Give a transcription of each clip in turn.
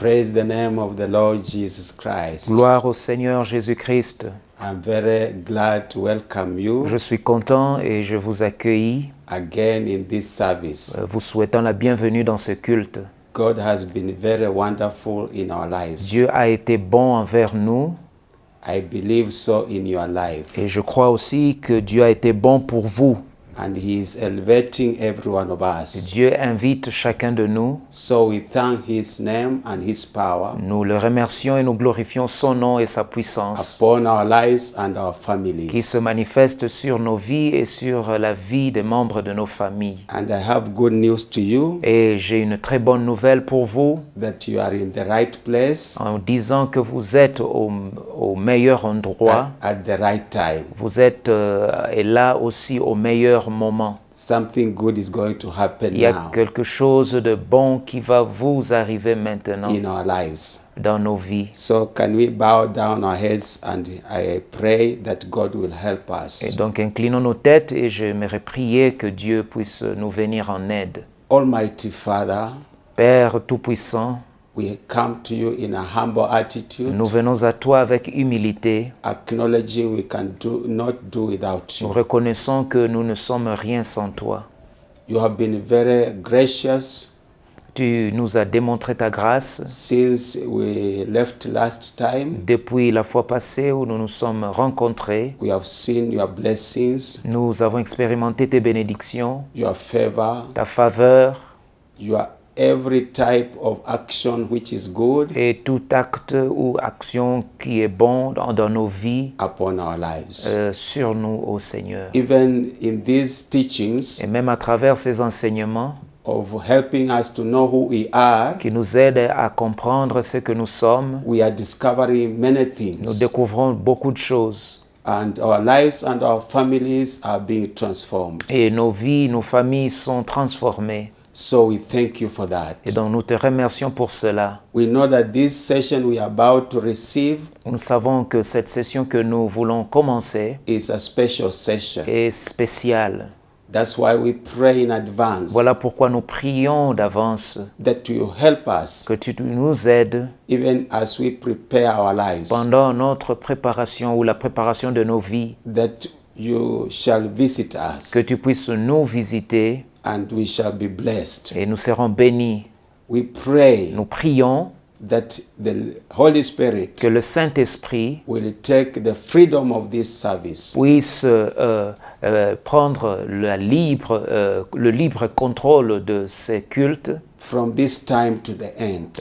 Praise the name of the Lord Jesus Christ. Gloire au Seigneur Jésus-Christ. I'm very glad to welcome you Je suis content et je vous accueille, again in this service. vous souhaitant la bienvenue dans ce culte. God has been very wonderful in our lives. Dieu a été bon envers nous I believe so in your life. et je crois aussi que Dieu a été bon pour vous. And He is elevating every one of us. Dieu invite chacun de nous. So we thank His name and His power Nous le remercions et nous glorifions son nom et sa puissance upon our lives and our qui families. se manifeste sur nos vies et sur la vie des membres de nos familles. And I have good news to you Et j'ai une très bonne nouvelle pour vous that you are in the right place en disant que vous êtes au meilleur endroit. at the right time. Vous êtes et là aussi au meilleur moment. Something good is going to happen Il y a now quelque chose de bon qui va vous arriver maintenant in our lives. dans nos vies. So can we bow down our heads and I pray that God will help Et us. donc inclinons nos têtes et j'aimerais prier que Dieu puisse nous venir en aide. Almighty Father, Père Tout-Puissant, we come to you in a humble attitude, nous venons à toi avec humilité. acknowledging we can not do without Nous you. reconnaissons que nous ne sommes rien sans toi. You have been very gracious Tu nous as démontré ta grâce since we left last time. depuis la fois passée où nous nous sommes rencontrés. We have seen your blessings, Nous avons expérimenté tes bénédictions, your favor, ta faveur your every type of action which is good et tout acte ou action qui est bon dans nos vies upon our lives. sur nous, ô Seigneur. Even in these teachings Et même à travers ces enseignements of helping us to know who we are, qui nous aident à comprendre ce que nous sommes, we are discovering many nous things. découvrons beaucoup de choses. And our lives and our families are being transformed. Et nos vies, nos familles sont transformées. So we thank you for that. Et donc nous te remercions pour cela. We know that this session we are about to receive Nous savons que cette session que nous voulons commencer is a special session. est spéciale. That's why we pray in advance Voilà pourquoi nous prions d'avance that you help us que tu nous aides even as we prepare our lives, pendant notre préparation ou la préparation de nos vies, that you shall visit que us tu puisses nous visiter and we shall be blessed. et nous serons bénis. We pray Nous prions that the Holy Spirit que le Saint-Esprit will take the freedom of this service puisse prendre le libre contrôle de ces cultes from this time to the end.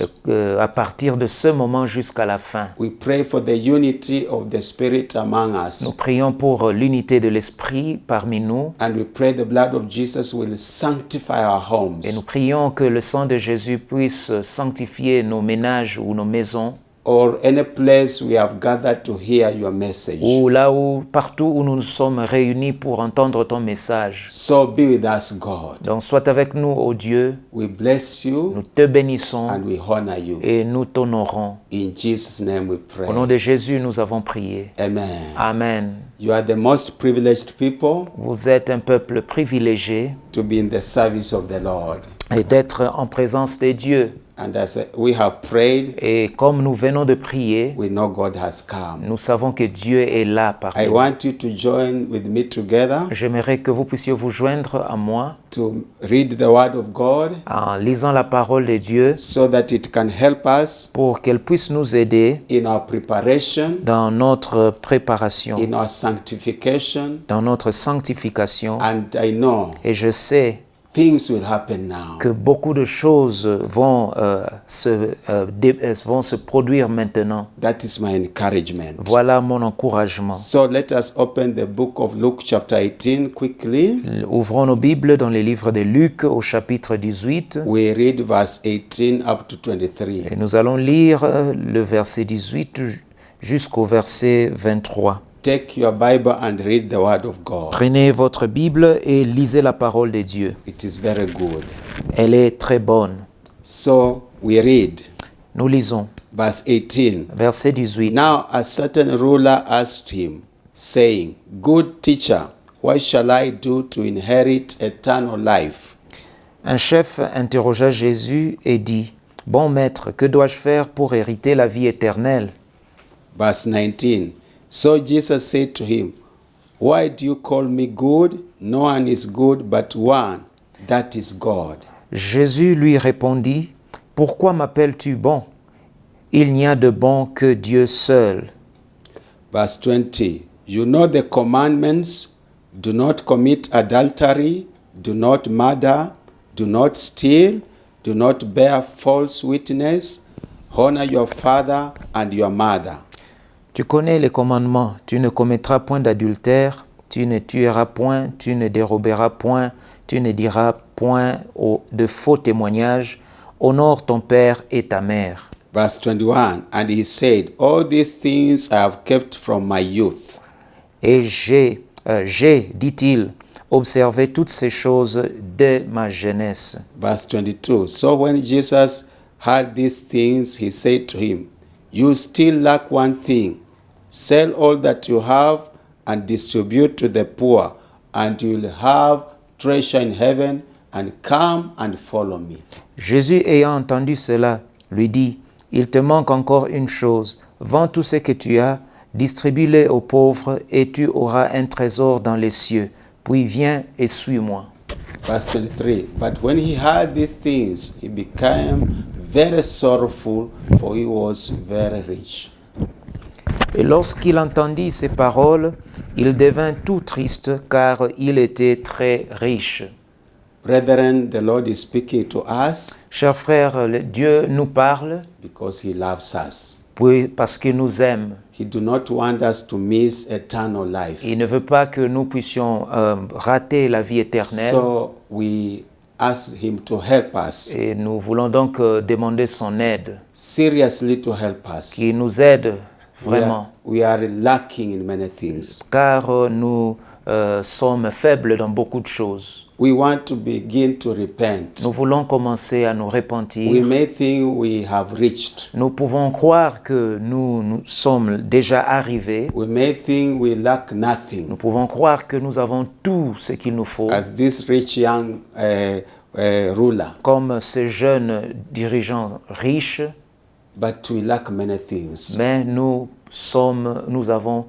à partir de ce moment jusqu'à la fin. We pray for the unity of the Spirit among Nous us. prions pour l'unité de l'Esprit parmi nous And we pray the blood of Jesus will sanctify our et nous homes prions que le sang de Jésus puisse sanctifier nos ménages ou nos maisons or any place we have gathered to hear your message. ou là où, partout où nous nous sommes réunis pour entendre ton message. So be with us, God. Donc sois avec nous, ô Dieu, We bless nous you te bénissons and we honor you. et nous t'honorons. In Jesus' name we Au nom pray. de Jésus, nous avons prié. Amen. Amen. You are the most privileged people Vous êtes un peuple privilégié to be in the service of the Lord. et d'être en présence des dieux. And as we have prayed, Et comme nous venons de prier, we know God has come. nous savons que Dieu est là parmi I nous. want you to join with me together J'aimerais que vous puissiez vous joindre à moi to read the Word of God en lisant la parole de Dieu so that it can help us pour qu'elle puisse nous aider in our preparation, dans notre préparation, in our sanctification. dans notre sanctification. And I know Et je sais things will happen now. que beaucoup de choses vont se produire maintenant. That is my encouragement. Voilà mon encouragement. So let us open the book of Luke chapter 18 quickly. Ouvrons nos Bibles dans les livres de Luc au chapitre 18 We read verse 18 up to 23. et nous allons lire le verset 18 jusqu'au verset 23. Take your Bible and read the Word of God. Prenez votre Bible et lisez la parole de Dieu. It is very good. Elle est très bonne. So we read Nous lisons verse 18. verset 18. Now a certain ruler asked him, saying, Good teacher, what shall I do to inherit eternal life? Un chef interrogea Jésus et dit, Bon maître, que dois-je faire pour hériter la vie éternelle? Verse 19. So Jesus said to him, Why do you call me good? No one is good but one, that is God. Jésus lui répondit, pourquoi m'appelles-tu bon? Il n'y a de bon que Dieu seul. Verse 20. You know the commandments: do not commit adultery, do not murder, do not steal, do not bear false witness, honor your father and your mother. Tu connais les commandements, tu ne commettras point d'adultère, tu ne tueras point, tu ne déroberas point, tu ne diras point de faux témoignages, honore ton père et ta mère. Verse 21. And he said, All these things I have kept from my youth. Et j'ai, dit-il, observé toutes ces choses dès ma jeunesse. Verse 22. So when Jesus heard these things, he said to him, You still lack one thing. Sell all that you have and distribute to the poor, and you will have treasure in heaven, and come and follow me. Jésus, ayant entendu cela, lui dit, il te manque encore une chose. Vends tout ce que tu as, distribue-le aux pauvres, et tu auras un trésor dans les cieux. Puis viens et suis-moi. Verse 23. But when he heard these things, he became very sorrowful, for he was very rich. Et lorsqu'il entendit ces paroles, il devint tout triste, car il était très riche. Brethren, the Lord is speaking to us Chers frères, Dieu nous parle because he loves us. parce qu'il nous aime. He do not want us to miss eternal life. Il ne veut pas que nous puissions rater la vie éternelle. So we ask him to help us, Et nous voulons donc demander son aide, seriously to help us. qu'il nous aide vraiment, We are lacking in many things. car nous sommes faibles dans beaucoup de choses. We want to begin to repent. Nous voulons commencer à nous We repentir. may think we have reached. Nous pouvons croire que nous sommes déjà arrivés. We may think we lack nothing. Nous pouvons croire que nous avons tout ce qu'il nous faut, As this rich young ruler. comme ces jeunes dirigeants riches, But we lack many things. mais nous avons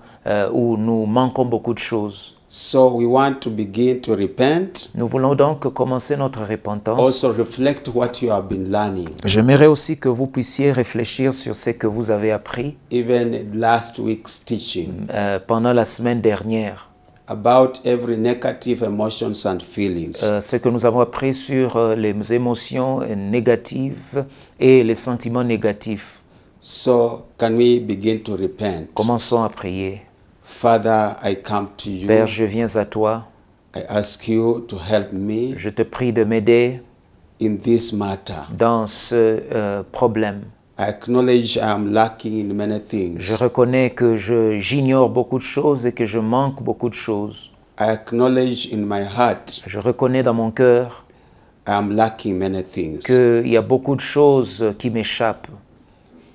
ou nous manquons beaucoup de choses. So we want to begin to repent. Nous voulons donc commencer notre repentance. Also reflect what you have been learning. J'aimerais aussi que vous puissiez réfléchir sur ce que vous avez appris Even last week's teaching pendant la semaine dernière. about every negative emotions and feelings. Ce que nous avons appris sur les émotions négatives et les sentiments négatifs. So can we begin to repent? Commençons à prier. Father, I come to you. Père, je viens à toi. I ask you to help me Je te prie de m'aider in this matter. dans ce problème. I acknowledge I am lacking in many things. Je reconnais que j'ignore beaucoup de choses et que je manque beaucoup de choses. I acknowledge in my heart Je reconnais dans mon cœur I am lacking many things. qu'il y a beaucoup de choses qui m'échappent.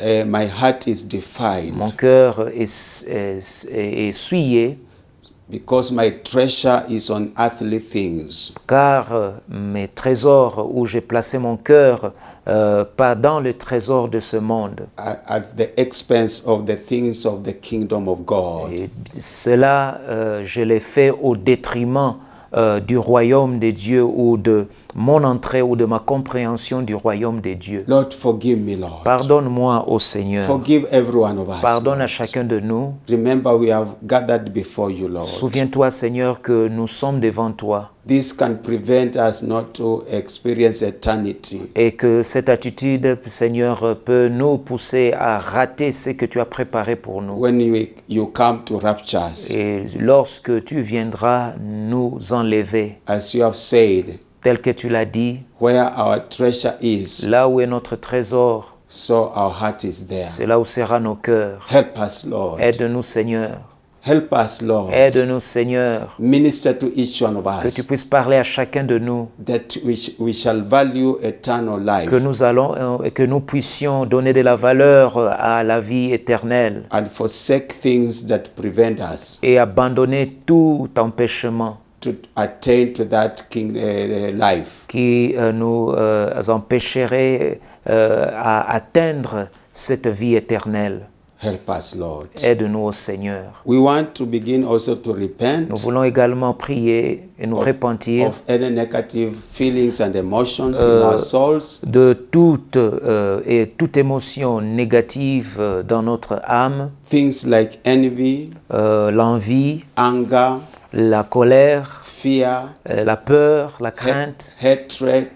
My heart is defiled Mon cœur est souillé because my treasure is on earthly things. car mes trésors où j'ai placé mon cœur, pas dans le trésor de ce monde. At the expense of the things of the kingdom of God. Et cela, je l'ai fait au détriment du royaume de Dieu ou de mon entrée ou de ma compréhension du royaume de Dieu. Lord, forgive me, Lord. Pardonne-moi, ô Seigneur. Forgive every one of us. Pardonne à chacun de nous. Remember, we have gathered before you, Lord. Souviens-toi, Seigneur, que nous sommes devant toi This can prevent us not to experience eternity. et que cette attitude, Seigneur, peut nous pousser à rater ce que tu as préparé pour nous. When you come to rapture us, Et lorsque tu viendras nous enlever, as you have said, tel que tu l'as dit, where our treasure is, là où est notre trésor, so our heart is there. c'est là où sera nos cœurs. Help us, Lord. Aide-nous, Seigneur. Help us, Lord. Aide-nous, Seigneur. Minister to each one of Que tu us, puisses parler à chacun de nous. that we shall value eternal life Que nous puissions donner de la valeur à la vie éternelle and forsake things that prevent us et abandonner tout empêchement to attain to that life. qui nous empêcherait à atteindre cette vie éternelle. Help us, Lord. Aide-nous au Seigneur. We want to begin also to repent Nous voulons également prier et nous repentir of any negative feelings and emotions in our souls, de toute émotion négative dans notre âme, things like envy, l'envie, anger, la colère, fear, la peur, la crainte, hatred,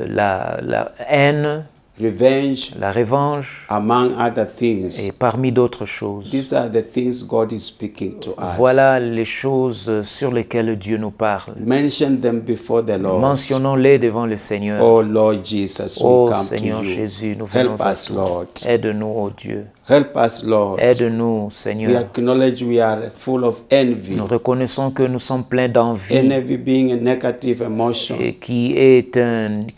la haine, revenge, la revanche, among other et things. parmi d'autres choses. These are the things God is speaking to us. Voilà les choses sur lesquelles Dieu nous parle. Mention them before the Lord. Mentionnons-les devant le Seigneur. Oh Lord Jesus, we Ô come Seigneur to you. Jésus, nous venons Help à us, toi. Lord. Aide-nous, ô Dieu. Help us, Lord. Aide-nous, We Seigneur. acknowledge we are full of envy. Nous reconnaissons que nous sommes pleins d'envie, Envy being a negative emotion. et qui est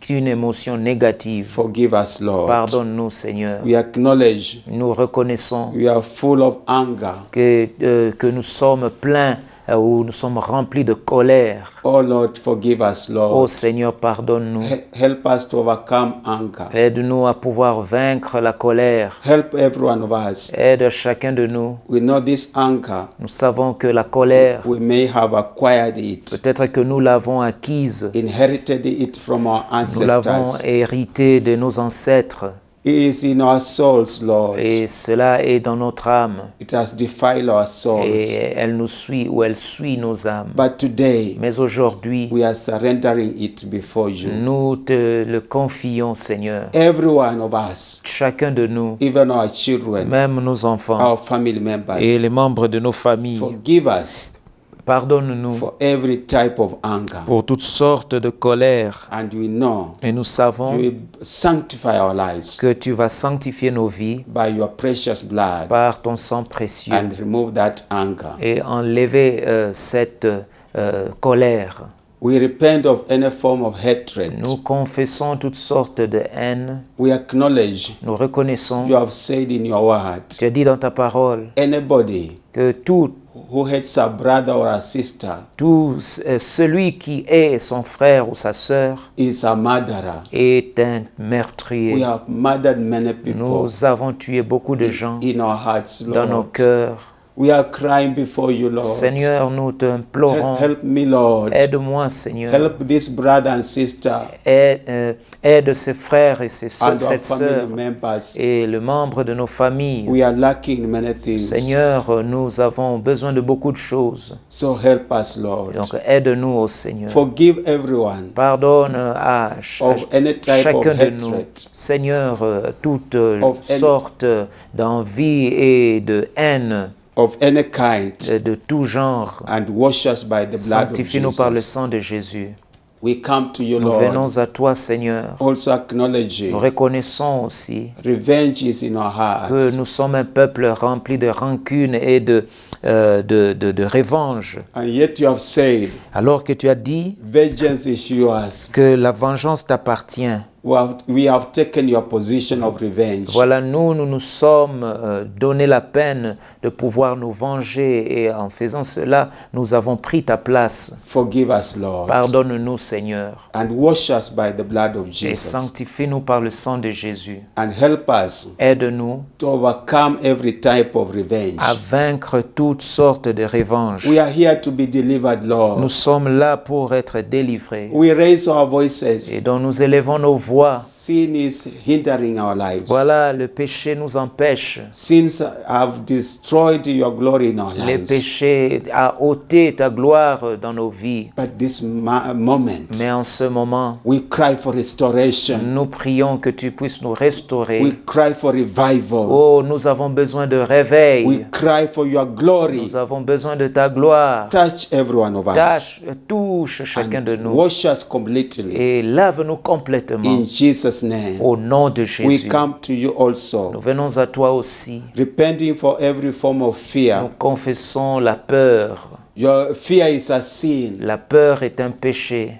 une émotion négative. Forgive us, Lord. Pardonne-nous, Seigneur. We acknowledge Nous reconnaissons we are full of anger. que nous sommes pleins où nous sommes remplis de colère. Oh Lord, forgive us, Ô Lord. Seigneur, pardonne-nous. Help us to overcome anger. Aide-nous à pouvoir vaincre la colère. Help every one of us. Aide chacun de nous. We know this anger, Nous savons que la colère, we may have acquired it, peut-être que nous l'avons acquise, inherited it from our nous l'avons ancestors. hérité de nos ancêtres, It is in our souls, Lord. et cela est dans notre âme, It has defiled our souls. et elle nous suit ou elle suit nos âmes. But today, Mais aujourd'hui, we are surrendering it before you. nous te le confions, Seigneur. Every one of us, Chacun de nous, even our children, même nos enfants our family et members, les membres de nos familles, forgive us pardonne-nous for every type of anger. pour toutes sortes de colère. And we know Et nous savons you will sanctify our lives que tu vas sanctifier nos vies by your precious blood par ton sang précieux and remove that anger. et enlever cette colère. We repent of any form of hatred. Nous confessons toutes sortes de haine. We acknowledge Nous reconnaissons, you have said in your word, tu as dit dans ta parole, anybody que tout who hates a brother or a sister celui qui est son frère ou sa sœur is a murderer. est un We meurtrier. have murdered many people Nous avons tué beaucoup de gens in our hearts, dans nos Lord. cœurs. We are crying before you, Lord. Seigneur, nous te implorons, Help me, Lord. aide-moi, Seigneur. Help this brother and sister Aide ses frères et and our cette sœur family members. et le membre de nos familles. We are lacking in many things. Seigneur, nous avons besoin de beaucoup de choses. So help us, Lord. Donc aide-nous, ô Seigneur. Forgive everyone Pardonne à of any type of chacun de nous, hatred, Seigneur, toutes of any- sortes d'envie et de haine of any kind, de tout genre. and wash us by the blood of Sanctifie-nous par le Jesus. sang de Jésus. We come to you, Nous Lord, venons à toi, Seigneur. also acknowledging Nous reconnaissons aussi revenge is in our que hearts. nous sommes un peuple rempli de rancune et de revanche. And yet you have said, Alors que tu as dit vengeance is yours. que la vengeance t'appartient. We have taken your position of revenge. Voilà, nous sommes donné la peine de pouvoir nous venger et en faisant cela, nous avons pris ta place. Forgive us, Lord, Pardonne-nous, Seigneur, and wash us by the blood of et Jesus. sanctifie-nous par le sang de Jésus. And help us Aide-nous to overcome every type of revenge. à vaincre toutes sortes de revanches. We are here to be delivered, Lord. Nous sommes là pour être délivrés We raise our et voices. dont nous élevons nos voix. Sin is hindering our lives. Voilà, le péché nous empêche. Sins have destroyed your glory in our Le lives. péché a ôté ta gloire dans nos vies. But this moment, Mais en ce moment, we cry for restoration. nous prions que tu puisses nous restaurer. We cry for revival. Oh, nous avons besoin de réveil. We cry for your glory. Nous avons besoin de ta gloire. Touch every one of us. Touche chacun de And nous wash us completely. et lave-nous complètement. In Jesus' name. Au nom de We Jésus, come to you also, nous venons à toi aussi. repenting for every form of Nous fear. confessons la peur. Your fear is a sin. La peur est un péché.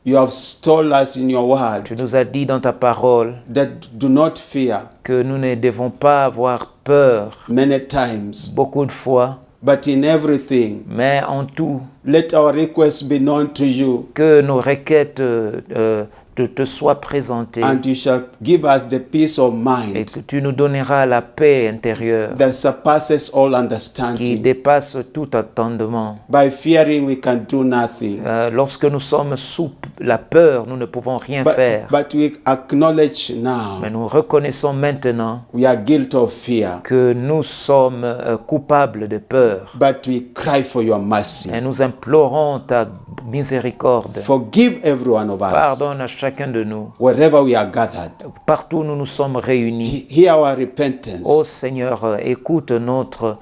You have told us in your word Tu nous as dit dans ta parole that do not fear que nous ne devons pas avoir peur many times, beaucoup de fois, but in everything, mais en tout, let our requests be known to you. que nos requêtes te sois présenté and you shall give us the peace of et mind que tu nous donneras la paix intérieure that surpasses all qui understanding. dépasse tout attendement. By fearing, we can do nothing. Lorsque nous sommes sous la peur, nous ne pouvons rien faire. But we acknowledge now Mais nous reconnaissons maintenant we are guilty of fear. que nous sommes coupables de peur. But we cry for your mercy. Et nous implorons ta miséricorde. Forgive every one of us. Pardonne à chacun de nous. Wherever we are gathered. Partout où nous nous sommes réunis. Hear our repentance. Ô Seigneur, écoute notre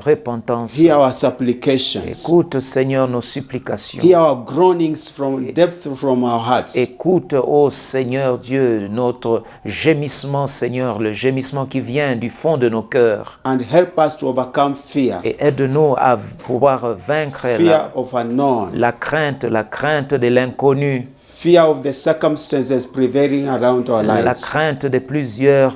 repentance. Hear our supplications. Écoute, Seigneur, nos supplications. Hear our groanings from depth from our hearts. Écoute, ô Seigneur Dieu, notre gémissement, Seigneur, le gémissement qui vient du fond de nos cœurs. And help us to overcome fear. Et aide-nous à pouvoir vaincre Fear of unknown. la crainte de l'inconnu. Fear of the circumstances prevailing around our lives. La crainte de plusieurs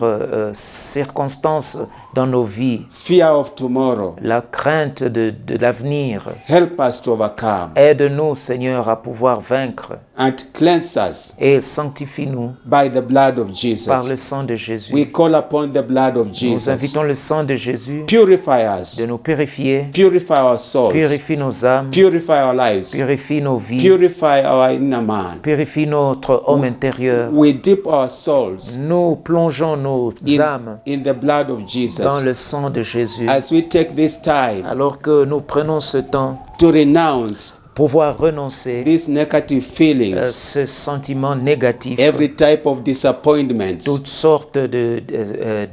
circonstances dans nos vies. Fear of tomorrow. La crainte de l'avenir. Help us to overcome. Aide-nous, Seigneur, à pouvoir vaincre. And cleanse us. Et sanctifie-nous. By the blood of Jesus. Par le sang de Jésus. We call upon the blood of Jesus. Nous invitons le sang de Jésus. Purify us. De nous purifier. Purify our souls. Purifie nos âmes. Purify our lives. Purifie nos vies. Purify our inner man. Purifie notre homme intérieur. We dip our souls. Nous plongeons nos âmes in the blood of Jesus. Dans le sang de Jésus. As we take this time. Alors que nous prenons ce temps. To renounce. Pouvoir renoncer these negative feelings, ce sentiment négatif, every type of disappointment, toutes sortes de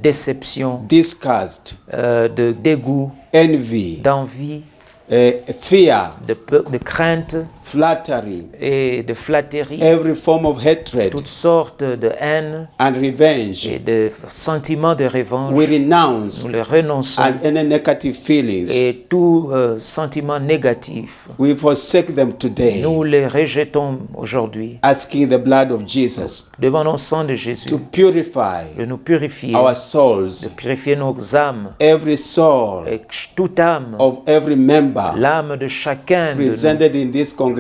déceptions, disgust, de dégoût, envy, d'envie, fear, de crainte, flattery, et de flatterie, every form of hatred, toutes sortes de haine and revenge, et de sentiments de revanche. We renounce nous les renonçons, and any negative feelings, et tout sentiment négatif, we forsake them today. Nous les rejetons aujourd'hui. Asking the blood of Jesus, demandons au sang de Jésus, to purify de nous purifier, our souls, de purifier nos âmes, every soul, et toute âme, of every member, l'âme de chacun presented de nous, in this congregation,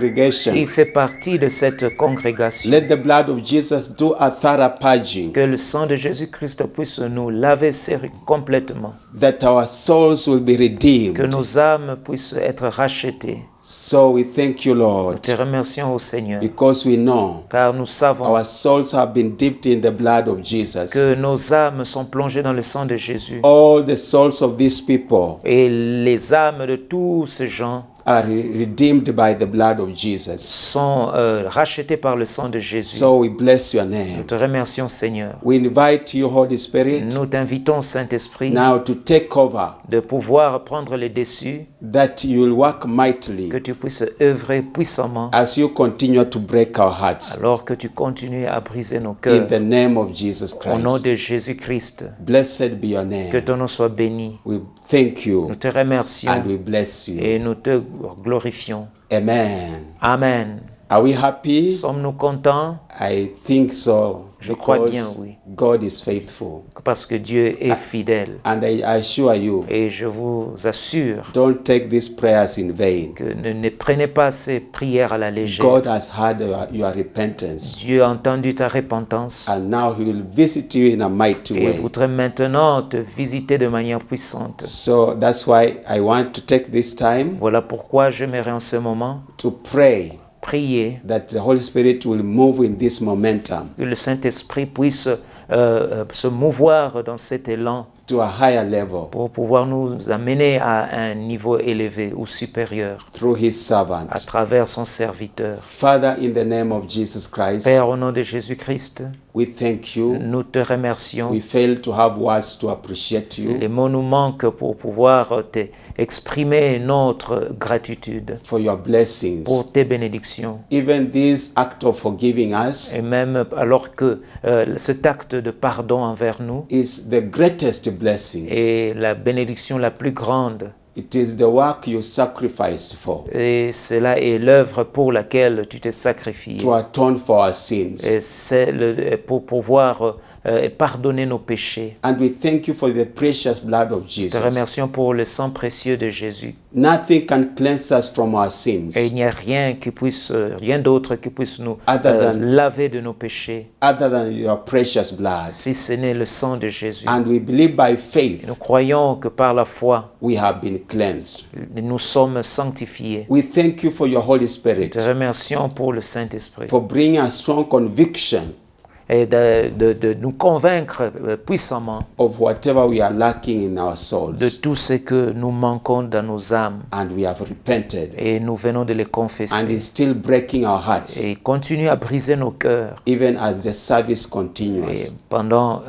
qui fait partie de cette congrégation. Let the blood of Jesus do a thorough purging. Que le sang de Jésus-Christ puisse nous laver complètement. That our souls will be redeemed. Que nos âmes puissent être rachetées. So we thank you, Lord. Nous te remercions au Seigneur. Because we know. Car nous savons. Our souls have been dipped in the blood of Jesus. Que nos âmes sont plongées dans le sang de Jésus. All the souls of these people. Et les âmes de tous ces gens. Are redeemed by the blood of Jesus. Sont rachetés par le sang de Jésus. So we bless your name. Nous te remercions, Seigneur. We invite you, Holy Spirit. Nous t'invitons, Saint-Esprit. Now to take over. De pouvoir prendre les dessus. That you will work mightily. Que tu puisses œuvrer puissamment. As you continue to break our hearts. Alors que tu continues à briser nos cœurs. In the name of Jesus Christ. Au nom de Jésus-Christ. Blessed be your name. Que ton nom soit béni. We thank you. Nous te remercions. And we bless you. Et nous te glorifions. Amen. Amen. Are we happy? Sommes-nous contents? I think so. Je crois bien, oui. God is faithful. Parce que Dieu est fidèle. And I assure you. Et je vous assure. Don't take these prayers in vain. Que ne prenez pas ces prières à la légère. God has heard your repentance. Dieu a entendu ta repentance. And now he will visit you in a mighty way. Et voudrait maintenant te visiter de manière puissante. So that's why I want to take this time. Voilà pourquoi j'aimerais en ce moment. To pray. Prier. That the Holy Spirit will move in this momentum. Que le Saint-Esprit puisse se mouvoir dans cet élan. To a higher level. Pour pouvoir nous amener à un niveau élevé ou supérieur. Through his servant. À travers son serviteur. Father, in the name of Jesus Christ. Père, au nom de Jésus-Christ. We thank you. Nous te remercions. We fail to have words to appreciate you. Les mots nous manquent pour pouvoir exprimer notre gratitude. For your blessings. Pour tes bénédictions. Even this act of forgiving us. Et même alors que cet acte de pardon envers nous. Is the greatest blessings. Et la bénédiction la plus grande. It is the work you sacrificed for. Et cela est l'œuvre pour laquelle tu t'es sacrifié. To atone for our sins. Et c'est pour pouvoir et pardonner nos péchés. And we thank you for the precious blood of Te Jesus. remercions pour le sang précieux de Jésus. Nothing can cleanse us from our Et il sins n'y a rien d'autre qui puisse nous Other than- laver de nos péchés, other than your precious blood. si ce n'est le sang de Jésus. And we believe by faith Nous croyons que par la foi, we have been cleansed. nous sommes sanctifiés. We thank you for your Holy Spirit, Te remercions pour le Saint-Esprit for bringing a strong conviction et de nous convaincre puissamment of whatever we are lacking in our de souls. tout ce que nous manquons dans nos âmes. And we have repented. Et nous venons de les And confesser. it's still breaking our hearts, Et il continue à briser nos cœurs even as the service et continues. pendant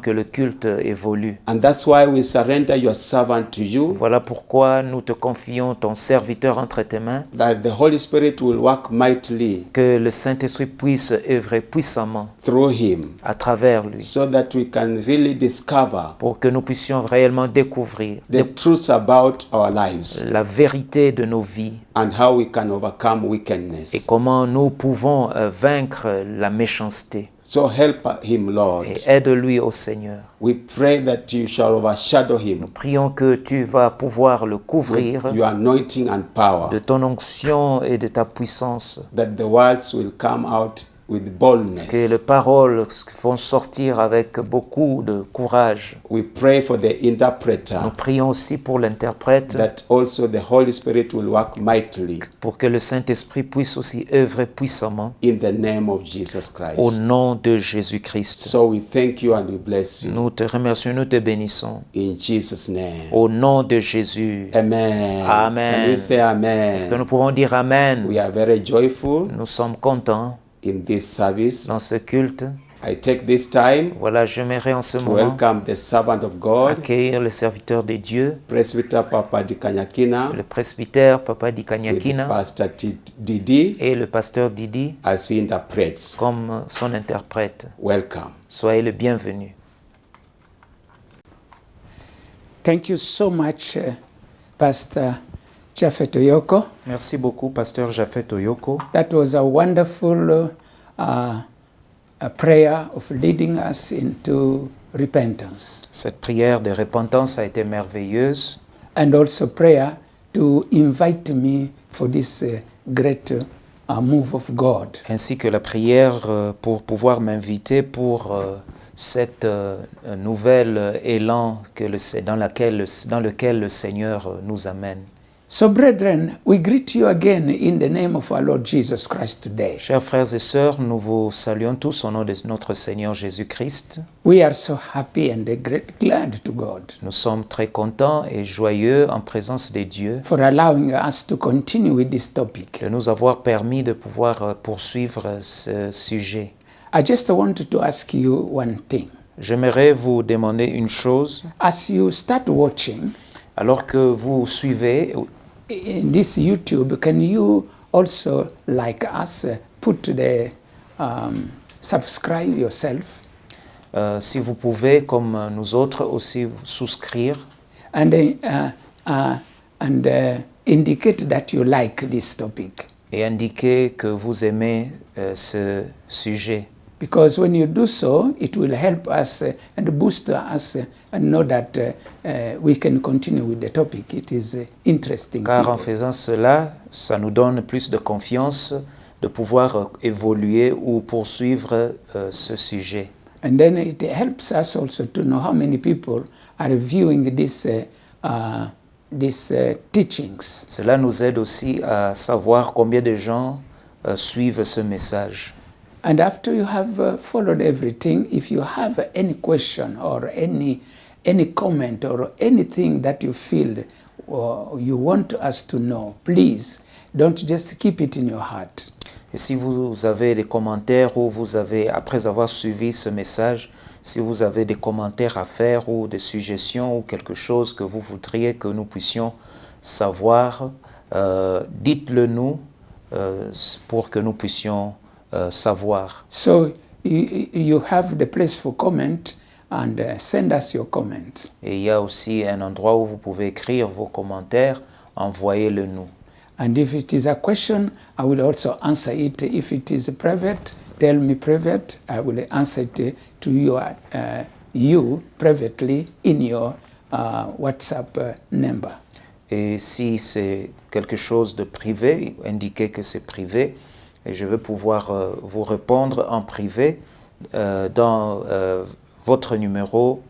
que le culte évolue. And that's why we surrender your servant to you, Voilà pourquoi nous te confions ton serviteur entre tes mains, that the Holy Spirit will work mightily que le Saint-Esprit puisse œuvrer puissamment through him, à travers lui, so that we can really discover pour que nous puissions réellement découvrir the truths about our lives la vérité de nos vies and how we can overcome et wickedness. comment nous pouvons vaincre la méchanceté. So help him, Lord. Et aide-lui au Seigneur. We pray that you shall overshadow him Prions que tu vas pouvoir le with couvrir your anointing and power, de ton onction et de ta puissance, that the words will come out with que boldness. les paroles vont sortir avec beaucoup de courage. We pray for the interpreter, Nous prions aussi pour l'interprète, that also the Holy Spirit will work mightily pour que le Saint-Esprit puisse aussi œuvrer puissamment in the name of Jesus au Christ. nom de Jésus-Christ. So we thank you and we bless you Nous te remercions, nous te bénissons. in Jesus' name. Au nom de Jésus. Amen. Amen. Can we say Est-ce que amen? nous pouvons dire Amen? We are very joyful Nous sommes contents in this service. dans ce culte. I take this time Voilà, j'aimerais en ce to moment welcome the servant of God, accueillir le serviteur de Dieu, Presbyter Papa Dikanyakina, le presbytère Papa with Dikanyakina Pastor Didi et le pasteur Didi as he interprets. comme son interprète. Welcome. Soyez le bienvenu. Thank you so much, Pastor Japhet Oyoko. Merci beaucoup, pasteur Japhet Oyoko. That was a wonderful a prayer of leading us into repentance, Cette prière de repentance a été merveilleuse and also prayer to invite me for this great move of God. ainsi que la prière pour pouvoir m'inviter pour cette nouvel élan dans lequel le Seigneur nous amène. So, brethren, we greet you again in the name of our Lord Jesus Christ today. Chers frères et sœurs, nous vous saluons tous au nom de notre Seigneur Jésus-Christ. We are so happy and glad to God Nous sommes très contents et joyeux en présence de Dieu for allowing us to continue with this topic. de nous avoir permis de pouvoir poursuivre ce sujet. I just wanted to ask you one thing. J'aimerais vous demander une chose. As you start watching Alors que vous suivez in this YouTube, can you also, like us, put the subscribe yourself si vous pouvez, comme nous autres, aussi vous souscrire and indicate that you like this topic? et indiquer que vous aimez ce sujet. Because when you do so, it will help us and boost us and know that we can continue with the topic. It is interesting. Car en people. faisant cela, ça nous donne plus de confiance de pouvoir évoluer ou poursuivre ce sujet. And then it helps us also to know how many people are viewing these teachings. Cela nous aide aussi à savoir combien de gens suivent ce message. And after you have followed everything, if you have any question or any comment or anything that you feel or you want us to know, please don't just keep it in your heart. Et si vous avez des commentaires ou après avoir suivi ce message, si vous avez des commentaires à faire ou des suggestions ou quelque chose que vous voudriez que nous puissions savoir, dites-le nous pour que nous puissions savoir. So you have the place for comment and send us your comment. Et il y a aussi un endroit où vous pouvez écrire vos commentaires, envoyez-le nous. And if it is a question, I will also answer it. If it is private, tell me private, I will answer to you privately in your WhatsApp number. Et si c'est quelque chose de privé, indiquez que c'est privé, et je vais pouvoir vous répondre en privé dans votre numéro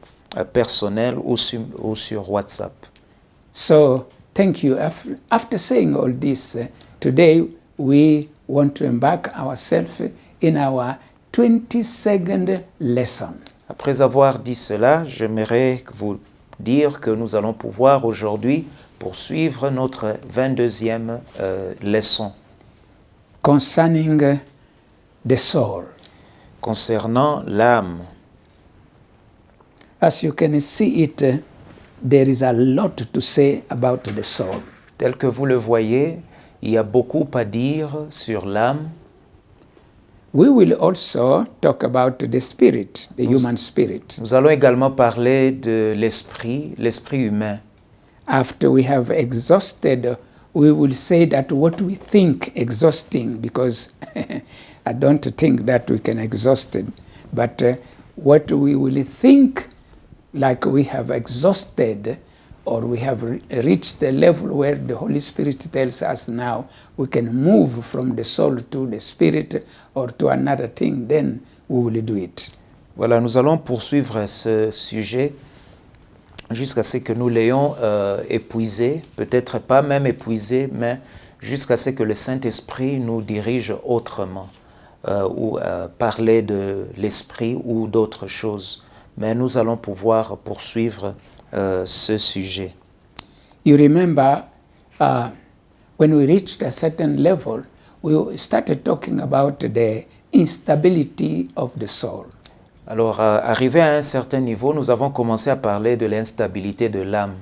personnel ou sur WhatsApp. So, thank you. After saying all this, today we want to embark ourselves in our 22nd lesson. Après avoir dit cela, j'aimerais vous dire que nous allons pouvoir aujourd'hui poursuivre notre 22e leçon. Concerning the soul. Concernant l'âme. As you can see it, there is a lot to say about the soul. Tel que vous le voyez, il y a beaucoup à dire sur l'âme. We will also talk about the spirit, the human spirit. Nous allons également parler de l'esprit humain. After we have exhausted, we will say that what we think exhausting, because I don't think that we can exhaust it, but what we will think like we have exhausted, or we have reached the level where the Holy Spirit tells us now we can move from the soul to the spirit or to another thing, then we will do it. Voilà, nous allons poursuivre ce sujet jusqu'à ce que nous l'ayons épuisé, peut-être pas même épuisé, mais jusqu'à ce que le Saint-Esprit nous dirige autrement, ou parler de l'esprit ou d'autres choses. Mais nous allons pouvoir poursuivre ce sujet. You remember when we reached a certain level, we started talking about the instability of the soul. Alors, arrivé à un certain niveau, nous avons commencé à parler de l'instabilité de l'âme.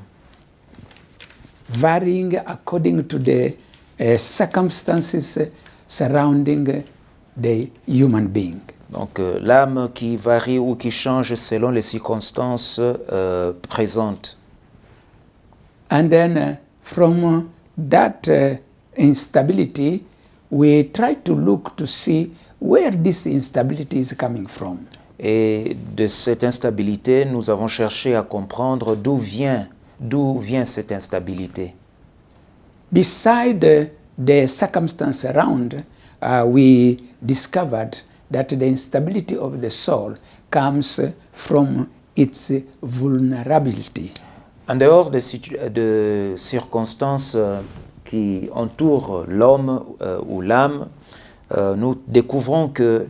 Varying according to the circumstances surrounding the human being. Donc, l'âme qui varie ou qui change selon les circonstances présentes. And then from that instability, we try to look to see where this instability is coming from. Et de cette instabilité, nous avons cherché à comprendre d'où vient cette instabilité. Beside the circumstance around, we discovered that the instability of the soul comes from its vulnerability. En dehors de circonstances qui entourent l'homme ou l'âme, nous découvrons que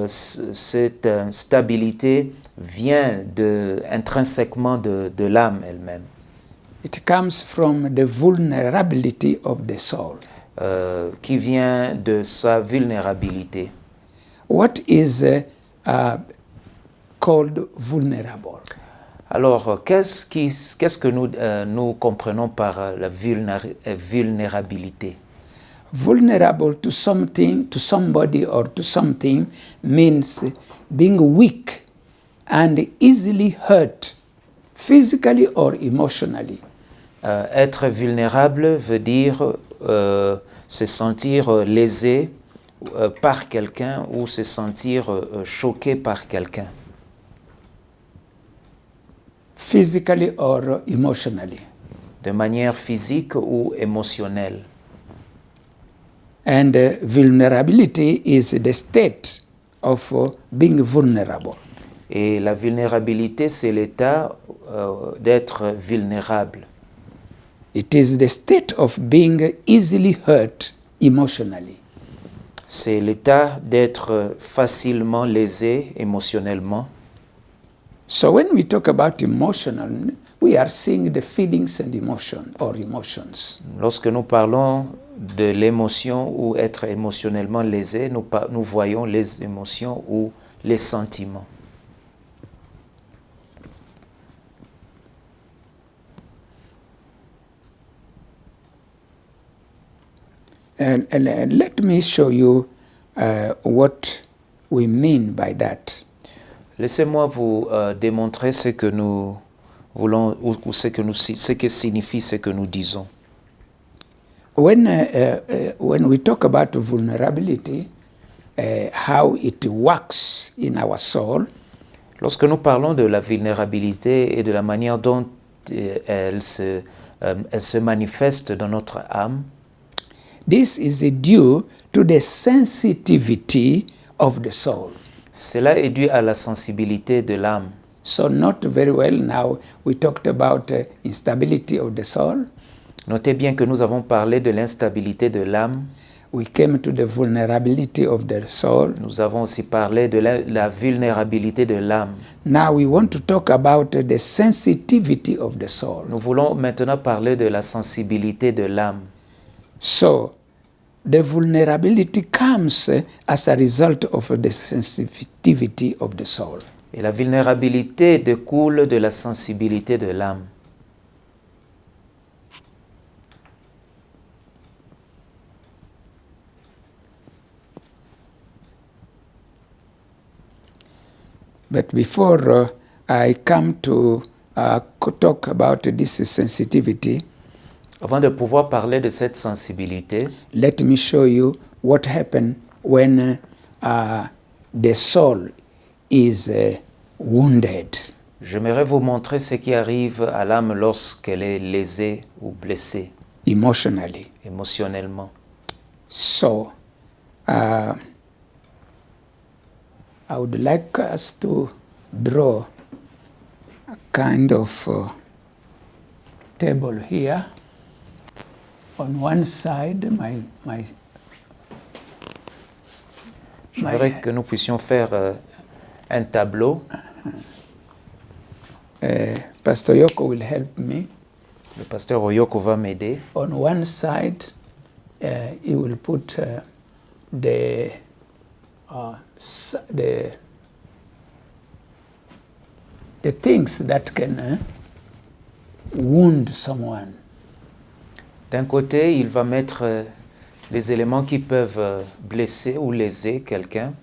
cette stabilité vient intrinsèquement de l'âme elle-même. It comes from the vulnerability of the soul. Qui vient de sa vulnérabilité. What is called vulnerable? Alors, qu'est-ce que nous comprenons par la vulnérabilité? Vulnerable to something, to somebody or to something means being weak and easily hurt, physically or emotionally. Être vulnérable veut dire se sentir lésé par quelqu'un ou se sentir choqué par quelqu'un. Physically or emotionally. De manière physique ou émotionnelle. And vulnerability is the state of being vulnerable. Et la vulnérabilité, c'est l'état d'être vulnérable. It is the state of being easily hurt emotionally. C'est l'état d'être facilement lésé émotionnellement. So when we talk about emotional, we are seeing the feelings and emotions. Lorsque nous parlons de l'émotion ou être émotionnellement lésé, nous voyons les émotions ou les sentiments. And let me show you what we mean by that. Laissez-moi vous démontrer ce que nous voulons ou ce que signifie ce que nous disons. When we talk about vulnerability, how it works in our soul, Lorsque nous parlons de la vulnérabilité et de la manière dont elle se manifeste dans notre âme, this is due to the sensitivity of the soul. cela est dû à la sensibilité de l'âme. So not very well now we talked about instability of the soul. Notez bien que nous avons parlé de l'instabilité de l'âme. We came to the vulnerability of the soul. Nous avons aussi parlé de la vulnérabilité de l'âme. Now we want to talk about the sensitivity of the soul. Nous voulons maintenant parler de la sensibilité de l'âme. So the vulnerability comes as a result of the sensitivity of the soul. Et la vulnérabilité découle de la sensibilité de l'âme. But before I come to talk about this sensitivity, Avant de pouvoir parler de cette sensibilité, let me show you what happened when the soul is wounded. j'aimerais vous montrer ce qui arrive à l'âme lorsqu'elle est lésée ou blessée Emotionally. émotionnellement. So, I would like us to draw a kind of table here. On one side, J'aimerais que nous puissions faire un tableau. Pastor Yoko will help me. Le pasteur Oyoko va m'aider. On one side, he will put the things that can wound someone. D'un côté, il va mettre les éléments qui peuvent blesser ou léser quelqu'un.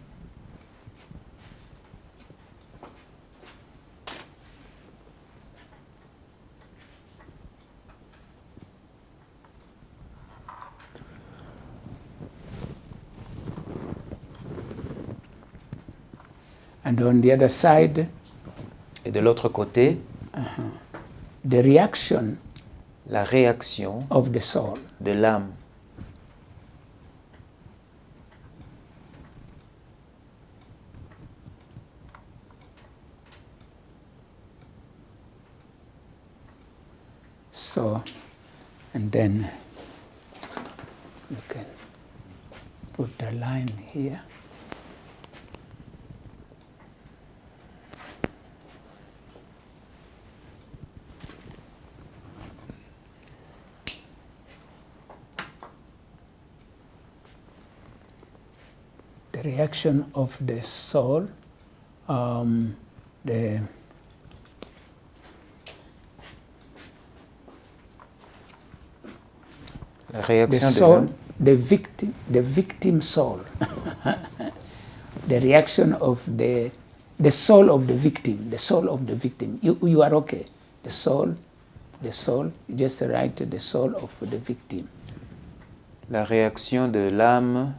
And on the other side, Et de l'autre côté, the reaction la réaction of the soul. de l'âme. So, and then you can put a line here. The reaction of the soul, the La réaction de soul, l'âme. the victim soul, the reaction of the soul of the victim, the soul of the victim. You are okay. The soul, just write the soul of the victim. La réaction de l'âme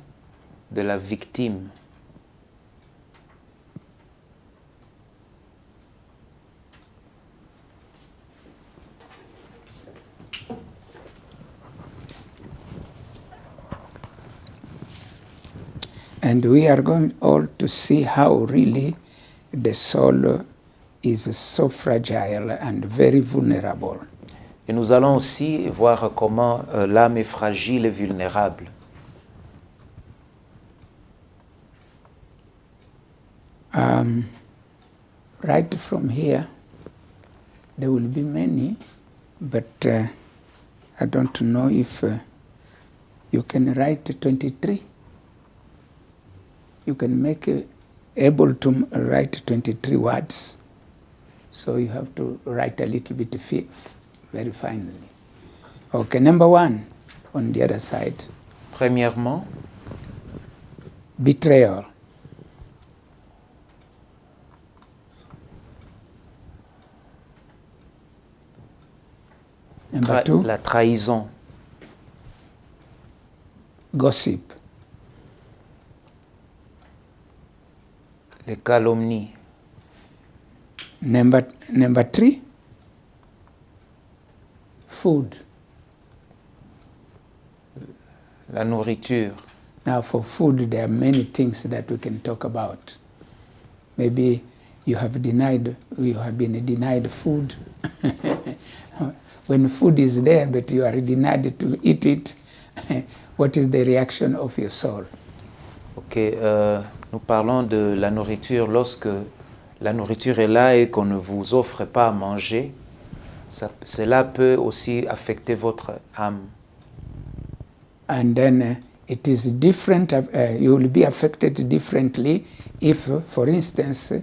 de la victime. And we are going all to see how really the soul is so fragile and very vulnerable. Et nous allons aussi voir comment l'âme est fragile et vulnérable. Right from here, there will be many, but I don't know if you can write 23. You can make able to write 23 words. So you have to write a little bit very finely. Okay, number one, on the other side. Premièrement, Betrayal. Number two, la trahison. gossip. les calomnies. Number 3, food. La nourriture. Now, for food, there are many things that we can talk about. Maybe you have been denied food. When food is there, but you are denied to eat it, what is the reaction of your soul? Ok, nous parlons de la nourriture. Lorsque la nourriture est là et qu'on ne vous offre pas à manger, cela peut aussi affecter votre âme. And then it is different, you will be affected differently if, for instance,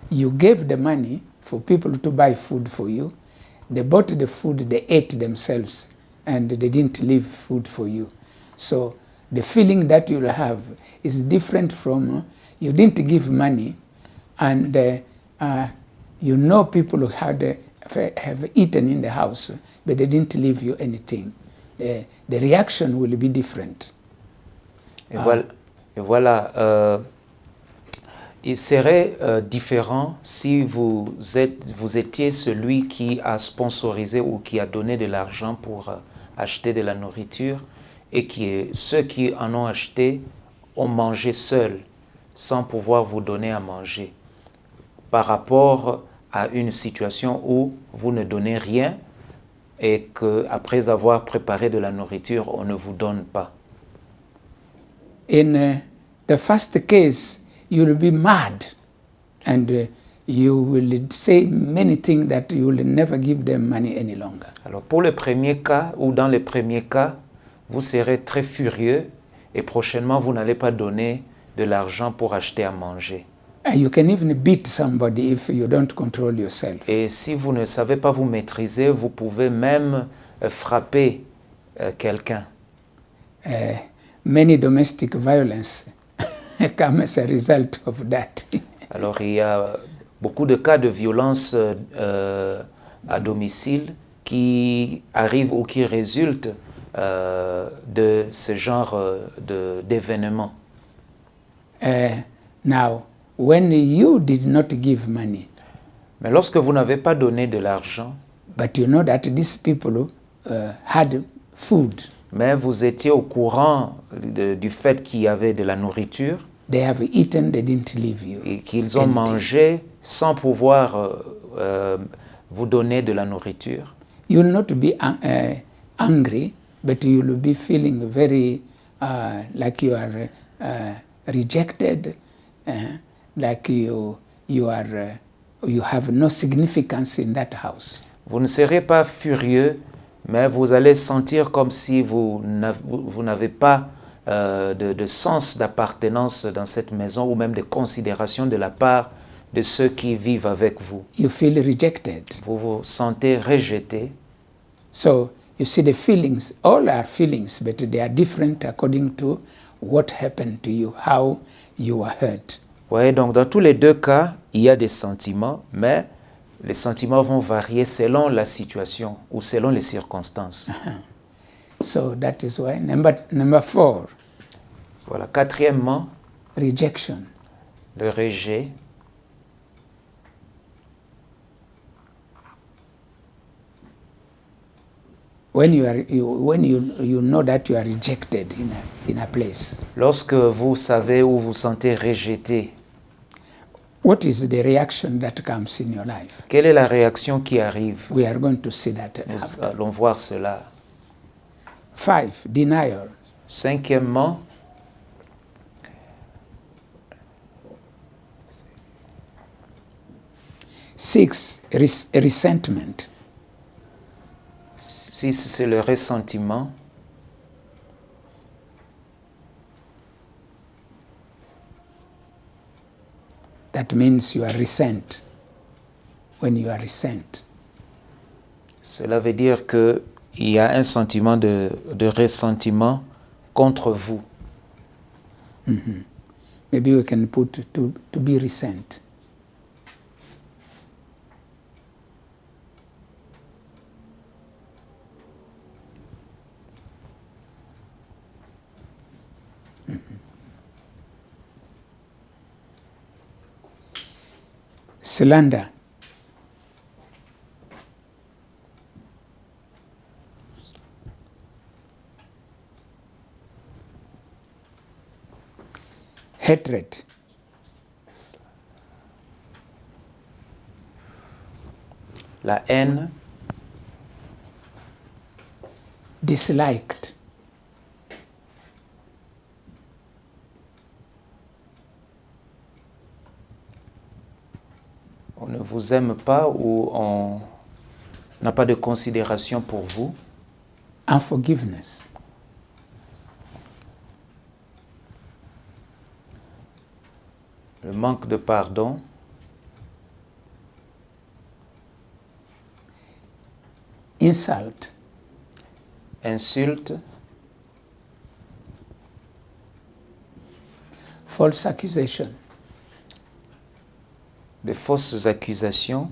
you gave the money for people to buy food for you. They bought the food, they ate themselves, and they didn't leave food for you. So the feeling that you'll have is different from you didn't give money, and you know people who have eaten in the house, but they didn't leave you anything. The reaction will be different. Et voilà, il serait différent si vous étiez celui qui a sponsorisé ou qui a donné de l'argent pour acheter de la nourriture et ceux qui en ont acheté ont mangé seuls sans pouvoir vous donner à manger, par rapport à une situation où vous ne donnez rien et qu'après avoir préparé de la nourriture, on ne vous donne pas. In the first case, you will be mad, and you will say many things that you will never give them money any longer. Alors pour le premier cas, ou dans le premier cas, vous serez très furieux et prochainement vous n'allez pas donner de l'argent pour acheter à manger. You can even beat somebody if you don't control yourself. Et si vous ne savez pas vous maîtriser, vous pouvez même frapper quelqu'un. Many domestic violence come as a result of that. Alors il y a beaucoup de cas de violence à domicile qui arrivent ou qui résultent de ce genre d'événements. Now, when you did not give money, Mais lorsque vous n'avez pas donné de l'argent, but you know that these people had food, mais vous étiez au courant du fait qu'il y avait de la nourriture they have eaten, they didn't leave you. et qu'ils ont empty. mangé sans pouvoir vous donner de la nourriture, You will not be angry, but you will be feeling very like you are rejected, like you have no significance in that house. vous ne serez pas furieux, mais vous allez sentir comme si vous n'avez pas de sens d'appartenance dans cette maison ou même de considération de la part de ceux qui vivent avec vous. You feel rejected. Vous vous sentez rejeté. So you see the feelings, all are feelings, but they are different according to what happened to you, how you were hurt. Ouais, donc dans tous les deux cas, il y a des sentiments, mais les sentiments vont varier selon la situation ou selon les circonstances. So that is why number 4, Voilà. Quatrièmement, rejection. le rejet. When you know that you are rejected in a place, Lorsque vous savez ou vous sentez rejeté, what is the reaction that comes in your life? quelle est la réaction qui arrive? We are going to see that Nous after. allons voir cela. 5, denial. Cinquièmement, Six, resentment. si c'est le ressentiment. That means you are resent. When you are resent. Cela veut dire qu'il y a un sentiment de ressentiment contre vous. Maybe we can put to be resent. slander, hatred, la haine, disliked, on ne vous aime pas ou on n'a pas de considération pour vous, unforgiveness, le manque de pardon, insult, insulte, false accusation, de fausses accusations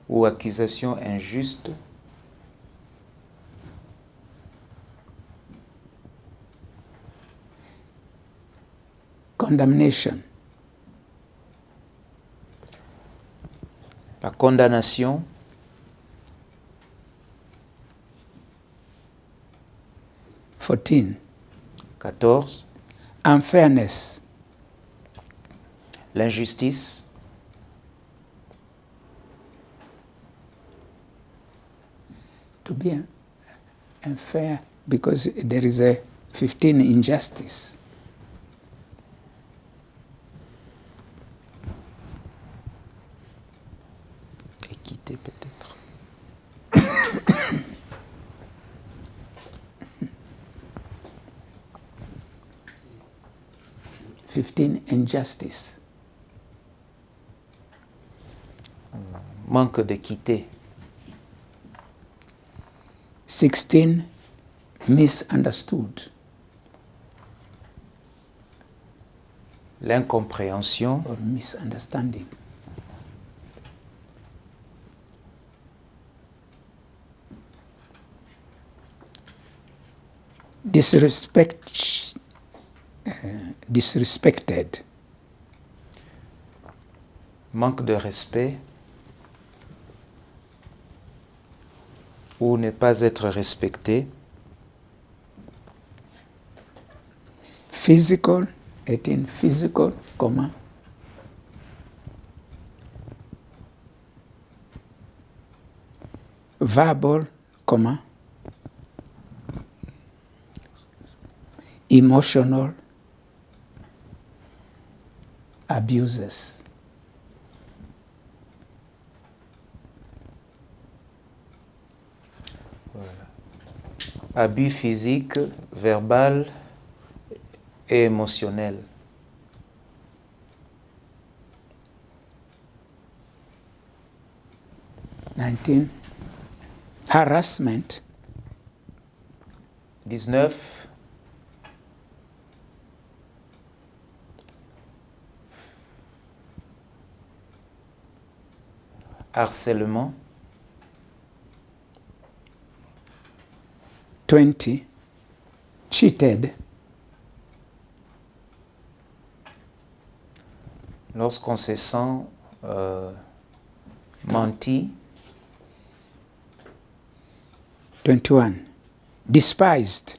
ou accusations injustes, condemnation, la condamnation, 14, 14, unfairness, l'injustice, to be unfair because there is a 15 injustice. équité peut-être. Injustice, Manque d'équité. 16, misunderstood, L'incompréhension, or misunderstanding, disrespected, manque de respect ou ne pas être respecté, physical, 18, physical, comma, verbal, comma, emotional abuses, abus physique, verbal et émotionnel. harassment, 19, harcèlement, 20, cheated, lorsqu'on se sent menti, 21, despised,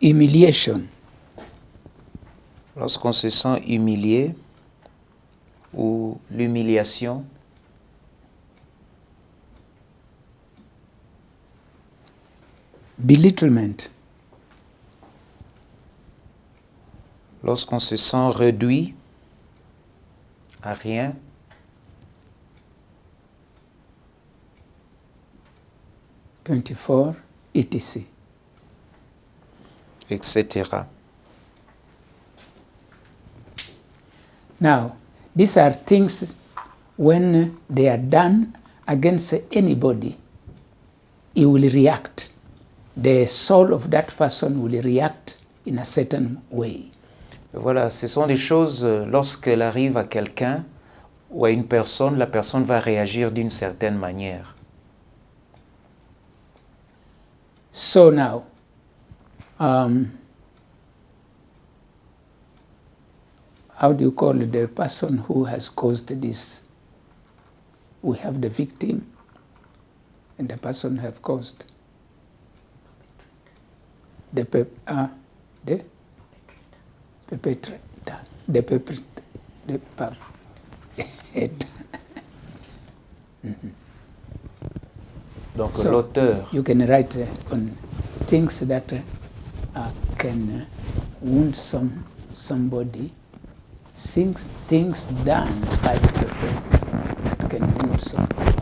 humiliation, lorsqu'on se sent humilié ou l'humiliation, belittlement, lorsqu'on se sent réduit à rien, 24, etc. etc. Now, these are things when they are done against anybody, he will react. The soul of that person will react in a certain way. Voilà, ce sont des choses, lorsqu'elles arrivent à quelqu'un ou à une personne, la personne va réagir d'une certaine manière. So now, how do you call the person who has caused this? We have the victim and the person have caused. The perpetrator. The perpetrator. Donc So, l'auteur, you can write on things that can wound somebody, things done by the perpetrator that can wound somebody.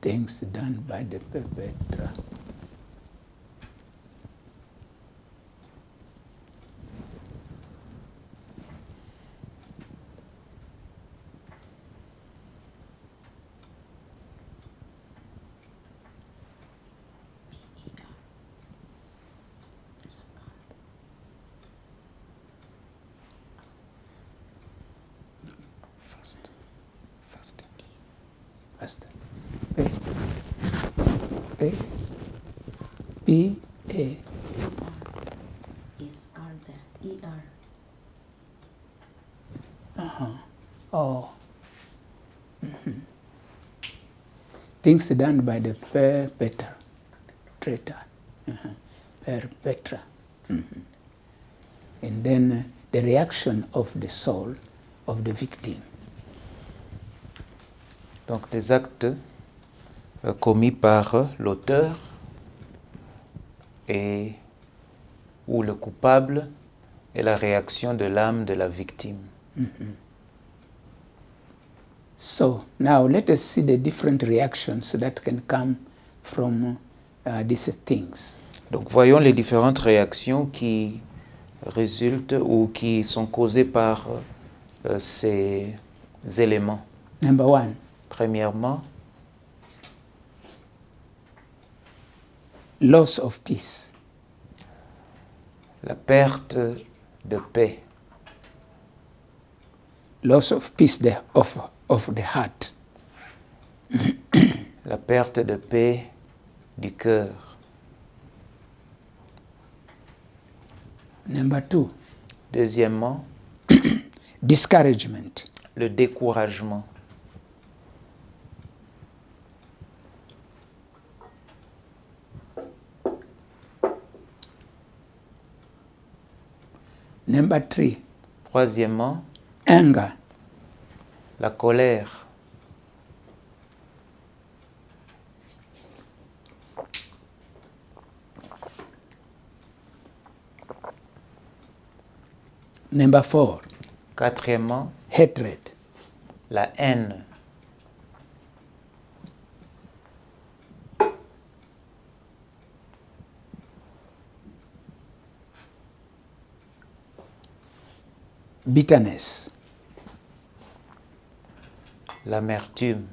Things done by the perpetrator. Faster. P-A. Is R there? ER. Oh. Mhm. Things done by the perpetrator. Perpetrator. And then the reaction of the soul of the victim. donc des actes commis par l'auteur et ou le coupable et la réaction de l'âme de la victime. So now let us see the different reactions that can come from these things. Donc voyons les différentes réactions qui résultent ou qui sont causées par ces éléments. Number one, Premièrement, loss of peace. la perte de paix, Loss of peace of the heart. la perte de paix du cœur. Number two, Deuxièmement, discouragement. le découragement. Number three, Troisièmement, anger. la colère. Number four, Quatrièmement, hatred. la haine. Bitterness. L'amertume.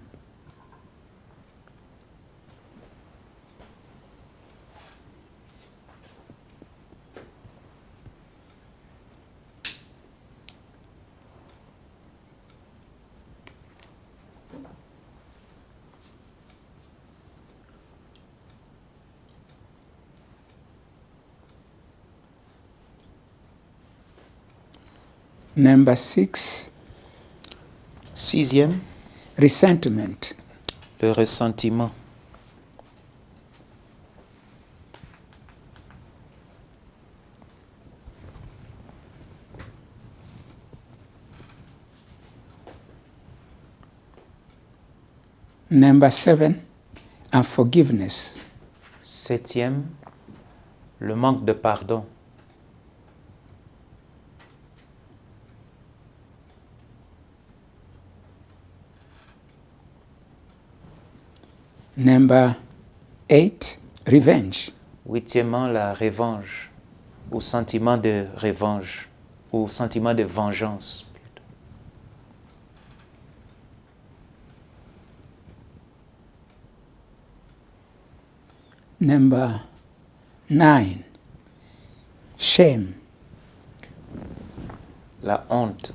Number six, Sixième, resentment. le ressentiment. Number seven, unforgiveness. Septième, le manque de pardon. Number 8. Revenge. Huitièmement, la revanche, ou sentiment de revanche, ou sentiment de vengeance. Number 9. Shame. La honte.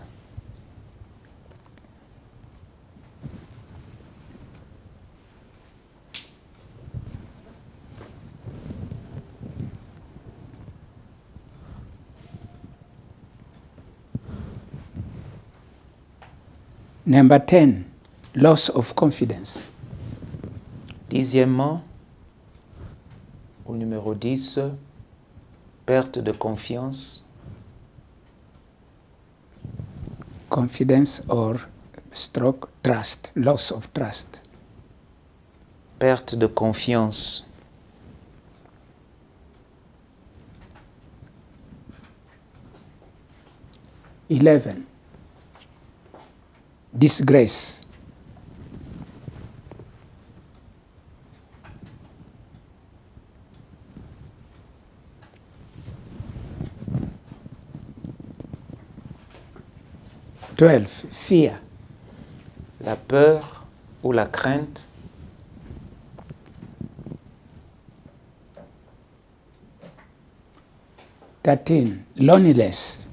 Number 10. Loss of confidence. Dixièmement, au numéro 10, perte de confiance. Confidence or stroke trust. Loss of trust. Perte de confiance. Eleven. Disgrace. Twelve. Fear. La peur ou la crainte. 13. Loneliness.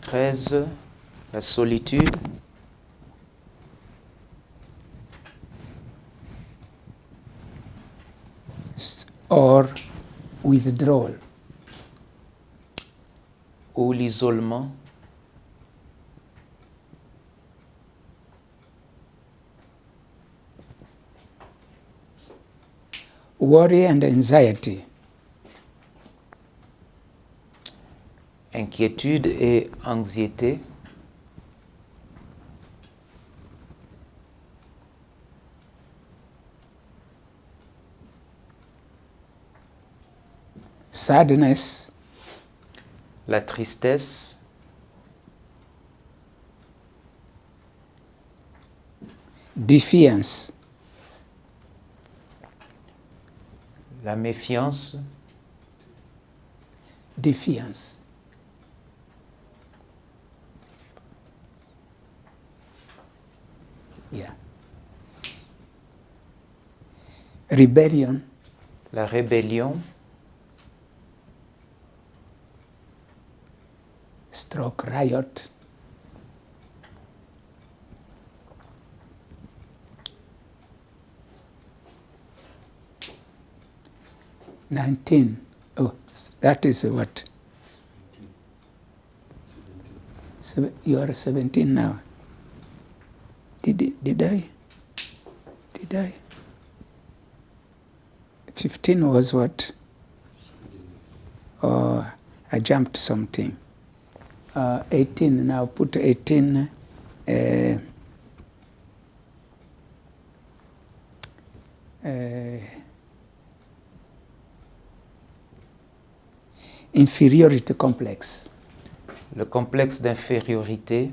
13, la solitude. Or withdrawal. Ou l'isolement. Worry and anxiety. Inquiétude et anxiété. Sadness. La tristesse. Defiance. La méfiance. Defiance. Yeah. Rebellion. La rébellion. Stroke riot. $19. Oh, that is what? You are 17 now. Did I? 15 was what? Oh, I jumped something. 18 now. Put 18. Inferiority complex. Le complexe d'infériorité.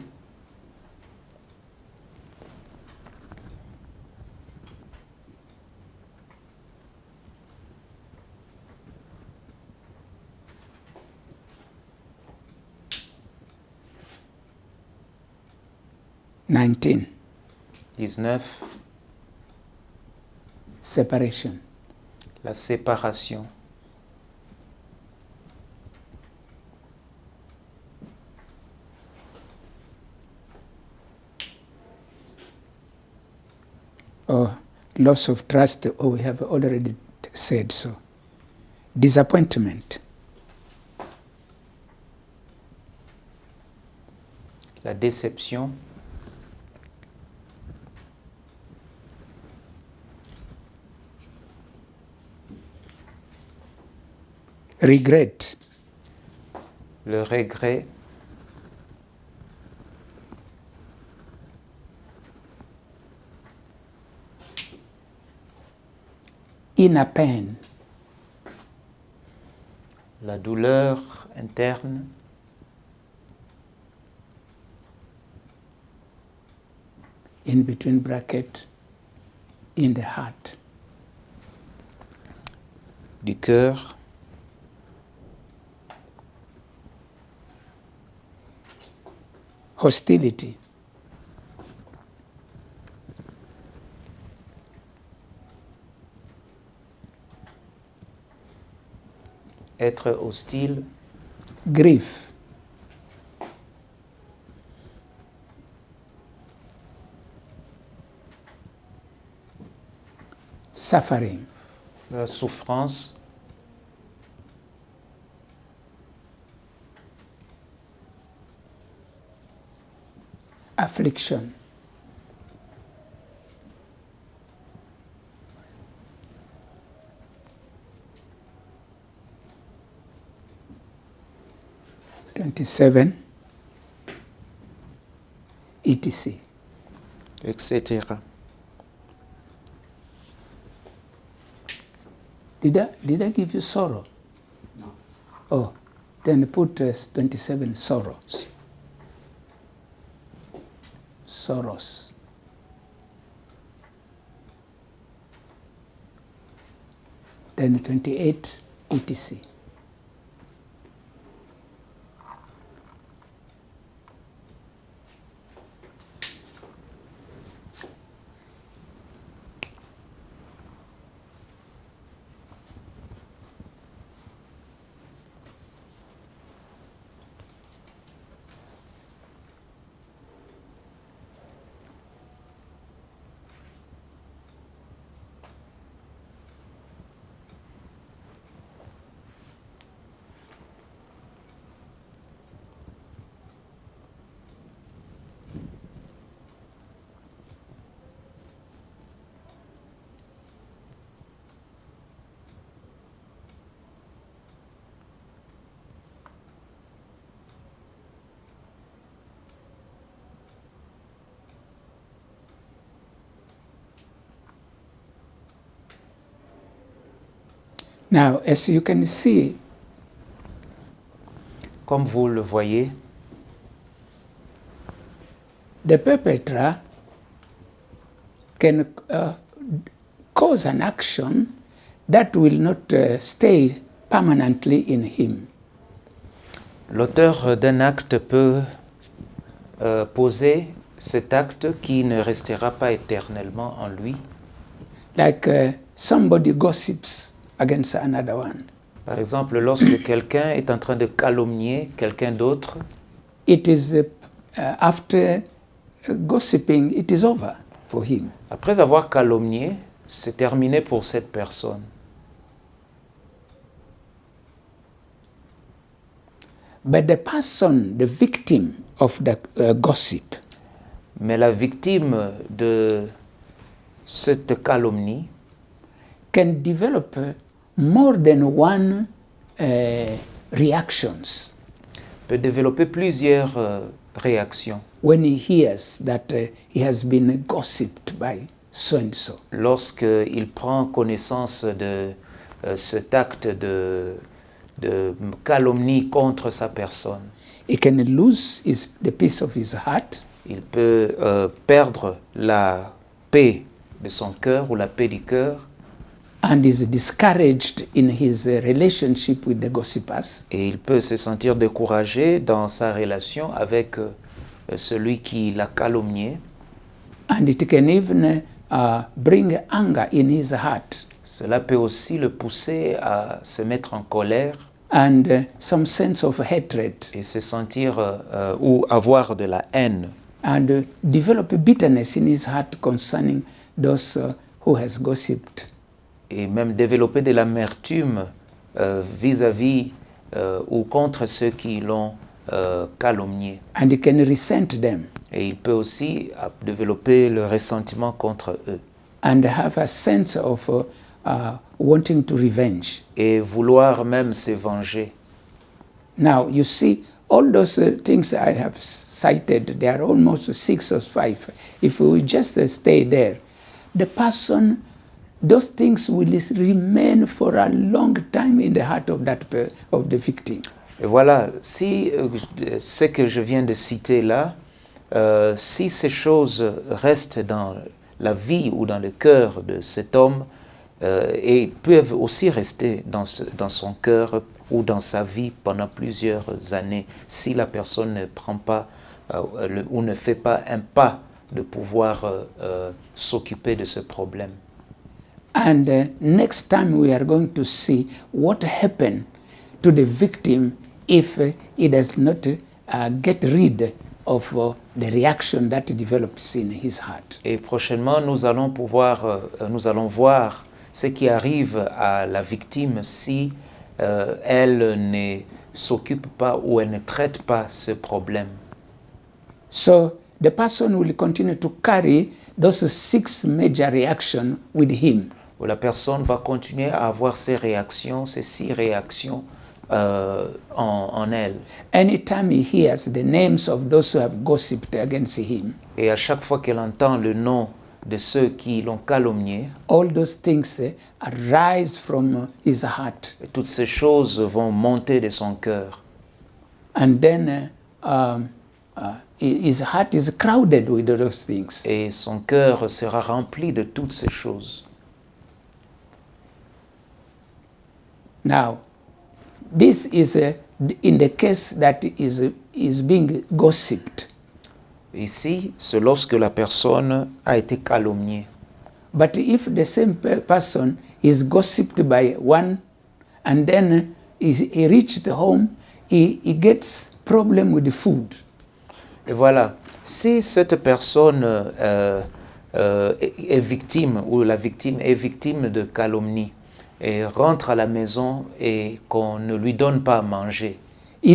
$19. 19. Separation. La séparation. Oh, loss of trust. Oh, we have already said so. Disappointment. La déception. Regret. Le regret. Inner pain. La douleur interne. In between bracket, in the heart. du cœur, hostility, être hostile, grief, suffering, la souffrance, affliction, (27) etc. etc. Did I give you sorrow? No. Oh, then put 27 sorrows. Sorrows. Then 28 etc. Now, as you can see, Comme vous le voyez, the perpetrator can cause an action that will not stay permanently in him. l'auteur d'un acte peut poser cet acte qui ne restera pas éternellement en lui. Like somebody gossips against another one. Par exemple, lorsque quelqu'un est en train de calomnier quelqu'un d'autre, It is after gossiping, it is over for him. après avoir calomnié, c'est terminé pour cette personne. But the person, the victim of the gossip, Mais la victime de cette calomnie can develop more than one reactions peut développer plusieurs réactions when he hears that he has been gossiped by so and so. lorsqu'il prend connaissance de cet acte de calomnie contre sa personne. He can lose the peace of his heart, Il peut perdre la paix de son cœur ou la paix du cœur and is discouraged in his relationship with the gossipers, et il peut se sentir découragé dans sa relation avec celui qui l'a calomnié. and it can even bring anger in his heart Cela peut aussi le pousser à se mettre en colère and some sense of hatred et se sentir ou avoir de la haine and develop bitterness in his heart concerning those who has gossiped. et même développer de l'amertume vis-à-vis ou contre ceux qui l'ont calomnié. And he can resent them Et il peut aussi développer le ressentiment contre eux and have a sense of wanting to revenge. et vouloir même se venger. Now, you see, all those things I have cited, they are almost 6 or 5. If we just stay there, the person, those things will remain for a long time in the heart of of the victim. Et voilà, si ce que je viens de citer là, si ces choses restent dans la vie ou dans le cœur de cet homme, et peuvent aussi rester dans son cœur ou dans sa vie pendant plusieurs années si la personne ne prend pas ou ne fait pas un pas de pouvoir s'occuper de ce problème. And next time we are going to see what happened to the victim if he does not get rid of the reaction that develops in his heart. Et prochainement, nous allons voir ce qui arrive à la victime si elle ne s'occupe pas ou elle ne traite pas ce problème. So the person will continue to carry those 6 major reactions with him. La personne va continuer à avoir ces 6 réactions en elle. Anytime he hears the names of those who have gossiped against him, Et à chaque fois qu'elle entend le nom de ceux qui l'ont calomnié, all those things arise from his heart. toutes ces choses vont monter de son cœur. And then his heart is crowded with those things. Et son cœur sera rempli de toutes ces choses. Now, this is in the case that is being gossiped. Ici, c'est lorsque la personne a été calomniée. But if the same person is gossiped by one, and then he reached home, he gets problem with the food. Et voilà, si cette personne est victime, ou la victime est victime de calomnie, et rentre à la maison et qu'on ne lui donne pas à manger, He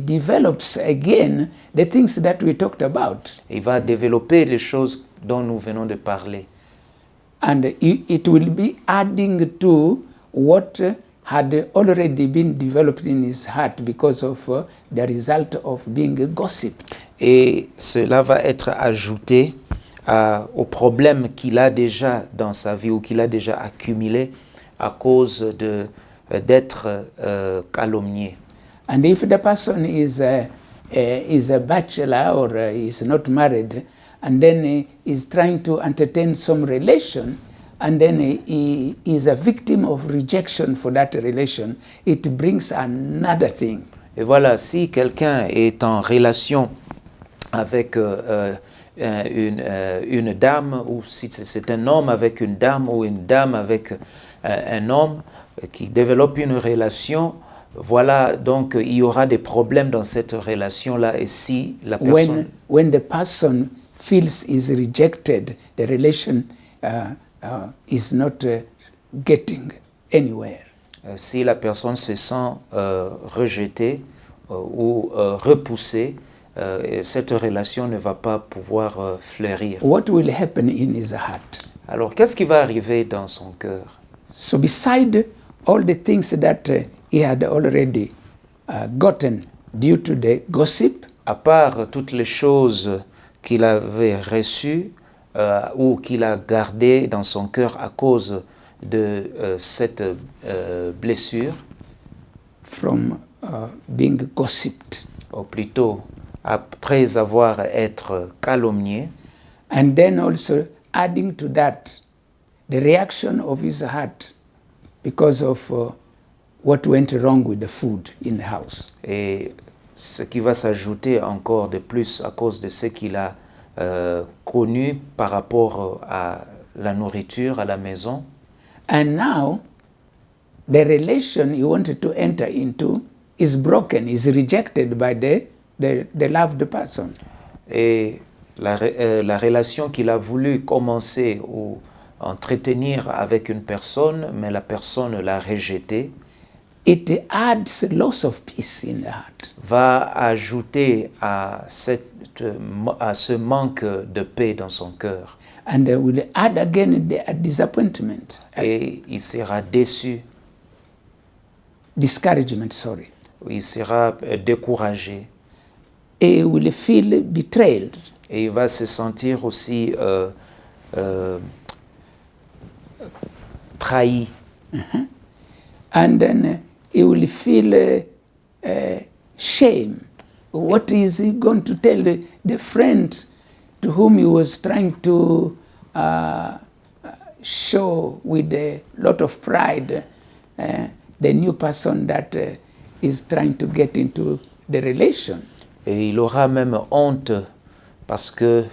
develops again the things that we talked about. il va développer les choses dont nous venons de parler. And it will be adding to what had already been developed in his heart because of the result of being gossiped. Et cela va être ajouté au problème qu'il a déjà dans sa vie ou qu'il a déjà accumulé à cause d'être calomnié. And if the person is a bachelor or is not married, and then is trying to entertain some relation, and then he is a victim of rejection for that relation, it brings another thing. Et voilà, si quelqu'un est en relation avec une dame, ou si c'est un homme avec une dame, ou une dame avec un homme qui développe une relation, voilà, donc il y aura des problèmes dans cette relation-là. Et si la personne... When the person feels is rejected, the relation is not getting anywhere. Si la personne se sent rejetée ou repoussée, cette relation ne va pas pouvoir fleurir. What will happen in his heart? Alors, qu'est-ce qui va arriver dans son cœur? So beside all the things that he had already gotten due to the gossip, À part toutes les choses qu'il avait reçues ou qu'il a gardées dans son cœur à cause de cette blessure, from being gossiped, ou plutôt après avoir été calomnié, and then also adding to that the reaction of his heart because of what went wrong with the food in the house. et ce qui va s'ajouter encore de plus à cause de ce qu'il a connu par rapport à la nourriture à la maison. And now the relation he wanted to enter into is broken, is rejected by the loved person. Et la relation qu'il a voulu commencer ou entretenir avec une personne, mais la personne l'a rejetée, It adds loss of peace in the heart. va ajouter à ce manque de paix dans son cœur. And will add again the disappointment, Et il sera déçu, discouragement, sorry. il sera découragé, He will feel betrayed. et il va se sentir aussi trahi. And then he will feel shame. What is he going to tell the friend to whom he was trying to show with a lot of pride the new person that is trying to get into the relation. Et il aura même honte parce que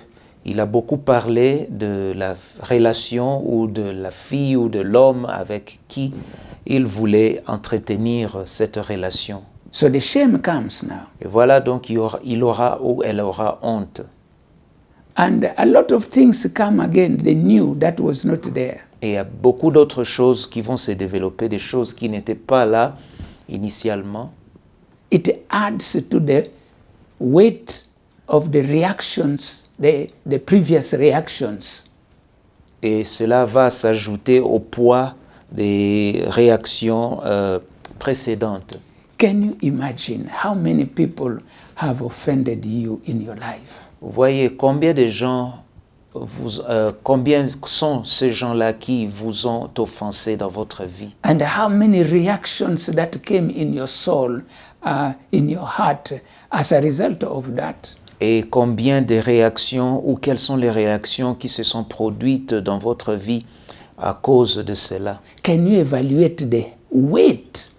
il a beaucoup parlé de la relation ou de la fille ou de l'homme avec qui il voulait entretenir cette relation. So the shame comes now. Et voilà donc il aura ou elle aura honte. And a lot of things come again, the new that was not there. Et il y a beaucoup d'autres choses qui vont se développer, des choses qui n'étaient pas là initialement. It adds to the weight of the reactions, the previous reactions. Et cela va s'ajouter au poids des réactions précédentes. Can you imagine how many people have offended you in your life? Vous voyez combien de gens, combien sont ces gens-là qui vous ont offensé dans votre vie? And how many reactions that came in your soul, in your heart, as a result of that? Et combien de réactions ou quelles sont les réactions qui se sont produites dans votre vie à cause de cela? Can you evaluate the weight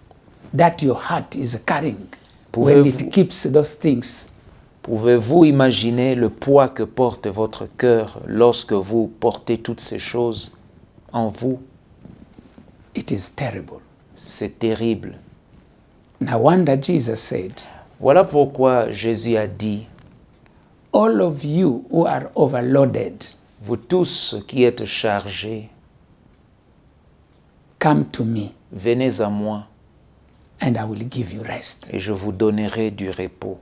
that your heart is carrying when it keeps those things? Pouvez-vous imaginer le poids que porte votre cœur lorsque vous portez toutes ces choses en vous? It is terrible. C'est terrible. No wonder Jesus said, Voilà pourquoi Jésus a dit, all of you who are overloaded, vous tous qui êtes chargés, come to me venez à moi and I will give you rest. et je vous donnerai du repos.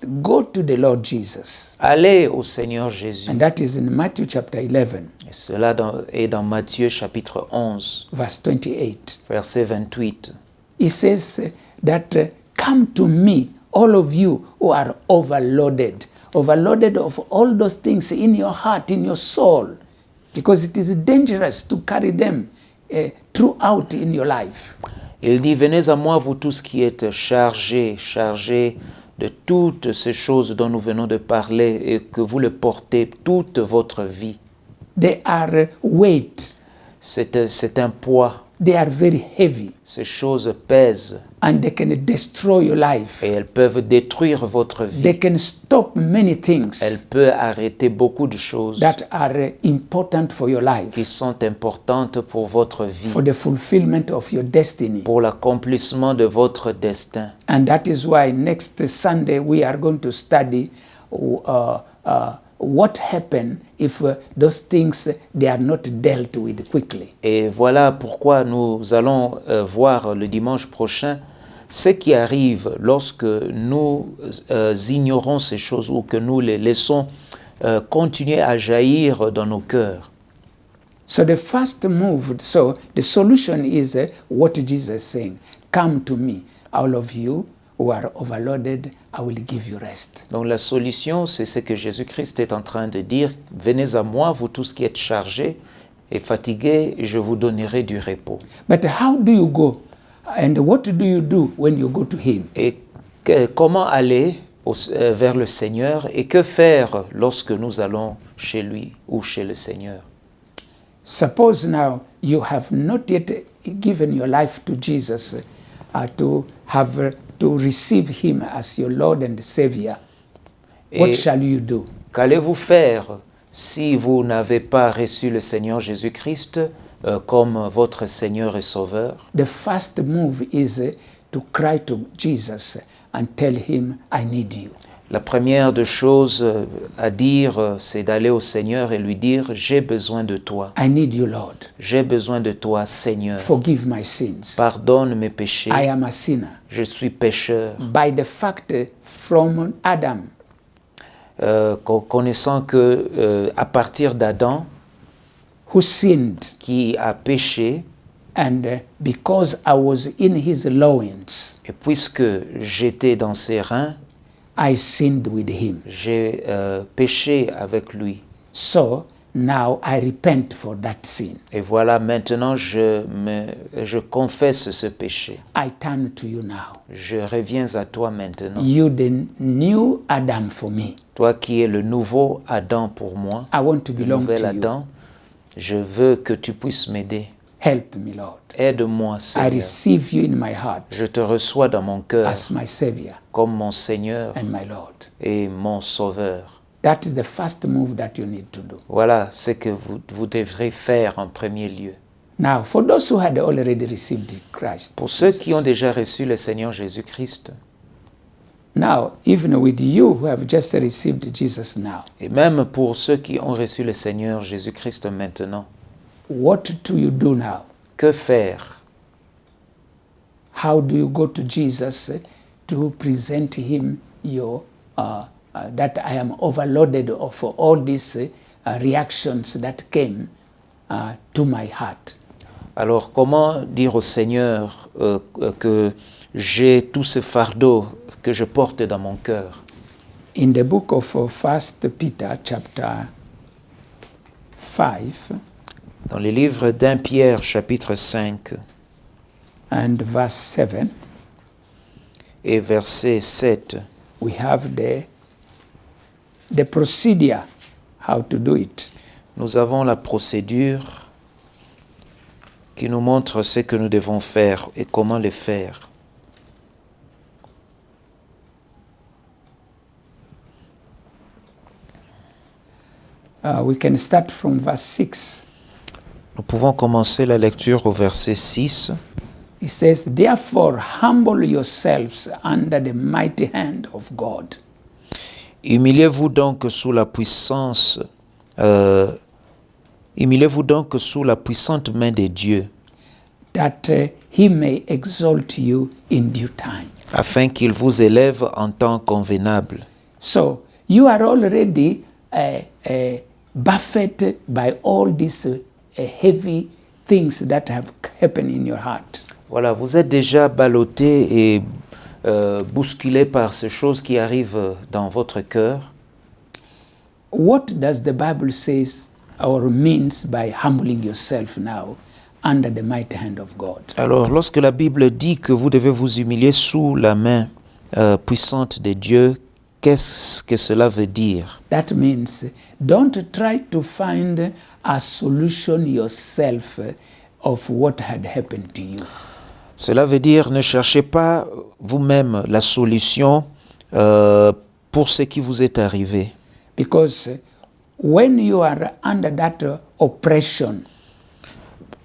Go to the Lord Jesus. Allez au Seigneur Jésus. And that is in Matthew chapter 11, Et cela est dans Matthieu chapitre 11, verse 28. verset 28. He says that come to me, all of you who are overloaded of all those things in your heart, in your soul, because it is dangerous to carry them throughout in your life. Il dit, venez à moi, vous tous qui êtes chargés de toutes ces choses dont nous venons de parler et que vous le portez toute votre vie. They are weight. C'est un poids. They are very heavy. Ces choses pèsent And they can destroy your life. et elles peuvent détruire votre vie. They can stop many Elles things peuvent arrêter beaucoup de choses that are important for your qui life, sont importantes pour votre vie, for the fulfillment of your destiny. pour l'accomplissement de votre destin. And that is why next Sunday we are going to study what happens if those things they are not dealt with quickly. Et voilà pourquoi nous allons voir le dimanche prochain ce qui arrive lorsque nous ignorons ces choses ou que nous les laissons continuer à jaillir dans nos cœurs. So the first move, so the solution is what Jesus is saying. Come to me, all of you who are overloaded, I will give you rest. Donc la solution, c'est ce que Jésus-Christ est en train de dire. Venez à moi, vous tous qui êtes chargés et fatigués, et je vous donnerai du repos. But how do you go? And what do you do when you go to him? Et comment aller vers le Seigneur et que faire lorsque nous allons chez lui ou chez le Seigneur? Suppose now you have not yet given your life to Jesus to receive him as your Lord and Savior. What shall you do? Qu'allez-vous faire si vous n'avez pas reçu le Seigneur Jésus-Christ comme votre Seigneur et Sauveur? The first move is to cry to Jesus and tell him, I need you. La première des choses à dire, c'est d'aller au Seigneur et lui dire, j'ai besoin de toi. I need you, Lord. J'ai besoin de toi, Seigneur. Forgive my sins. Pardonne mes péchés. I am a sinner. Je suis pécheur. By the fact from Adam, connaissant que à partir d'Adam, who sinned, qui a péché, and because I was in his loins, et puisque j'étais dans ses reins, I sinned with him. j'ai péché avec lui. So now I repent for that sin. Et voilà, maintenant je confesse ce péché. I turn to you now. Je reviens à toi maintenant. You the new Adam for me. Toi qui es le nouveau Adam pour moi, I want to le belong nouvel to you. Adam, Je veux que tu puisses m'aider. Help me, Lord. Aide-moi, I Seigneur. receive you in my heart Je te reçois dans mon cœur as my Savior comme mon Seigneur and my Lord. et mon Sauveur. That is the first move that you need to do. Voilà ce que vous devrez faire en premier lieu. Now, for those who had already received Christ, Pour ceux qui ont Jesus, déjà reçu le Seigneur Jésus-Christ, now, even with you who have just received Jesus now, et même pour ceux qui ont reçu le Seigneur Jésus-Christ maintenant, what do you do now? que faire? How do you go to Jesus to present him your that I am overloaded of all these reactions that came to my heart? Alors, comment dire au Seigneur que j'ai tout ce fardeau que je porte dans mon cœur? In the book of 1 Peter chapter 5 Dans les livres d'Un Pierre, chapitre 5 and verse 7, et verset 7, we have the procedure how to do it. nous avons la procédure qui nous montre ce que nous devons faire et comment le faire. We can start from verse 6. Nous pouvons commencer la lecture au verset 6. It says, therefore humble yourselves under the mighty hand of God, Humiliez-vous donc sous la puissance, humiliez-vous donc sous la puissante main de Dieu, that he may exalt you in due time. afin qu'il vous élève en temps convenable. So you are already buffeted by all these heavy things that have happened in your heart. Voilà, vous êtes déjà ballotté et bousculé par ces choses qui arrivent dans votre cœur. What does the Bible says or means by humbling yourself now under the mighty hand of God? Alors, lorsque la Bible dit que vous devez vous humilier sous la main puissante de Dieu, qu'est-ce que cela veut dire? That means don't try to find a solution yourself of what had happened to you. Cela veut dire ne cherchez pas vous-même la solution pour ce qui vous est arrivé. Because when you are under that oppression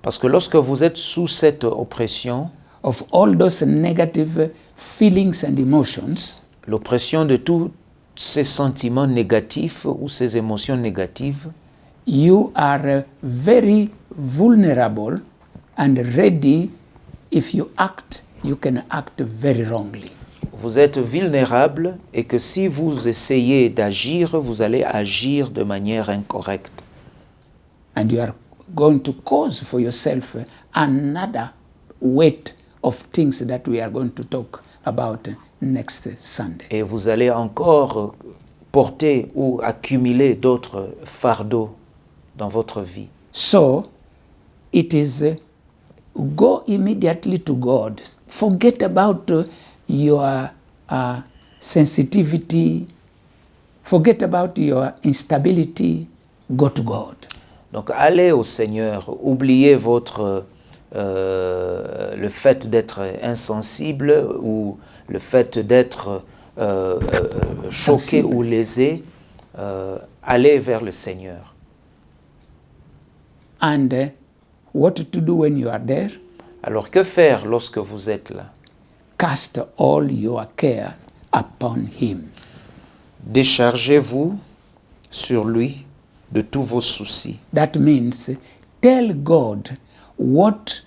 Parce que lorsque vous êtes sous cette oppression, of all those negative feelings and emotions, l'oppression de tous ces sentiments négatifs ou ces émotions négatives, you are very vulnerable and ready. If you act, you can act very wrongly. vous êtes vulnérable et que si vous essayez d'agir, vous allez agir de manière incorrecte. And you are going to cause for yourself another weight of things that we are going to talk about next Sunday. Et vous allez encore porter ou accumuler d'autres fardeaux dans votre vie. So, it is go immediately to God. Forget about your sensitivity. Forget about your instability. Go to God. Donc allez au Seigneur, oubliez votre le fait d'être insensible ou le fait d'être choqué Sensible. ou lésé. Allez vers le Seigneur. And what to do when you are there? Alors que faire lorsque vous êtes là? Cast all your care upon Him. Déchargez-vous sur lui de tous vos soucis. That means tell God what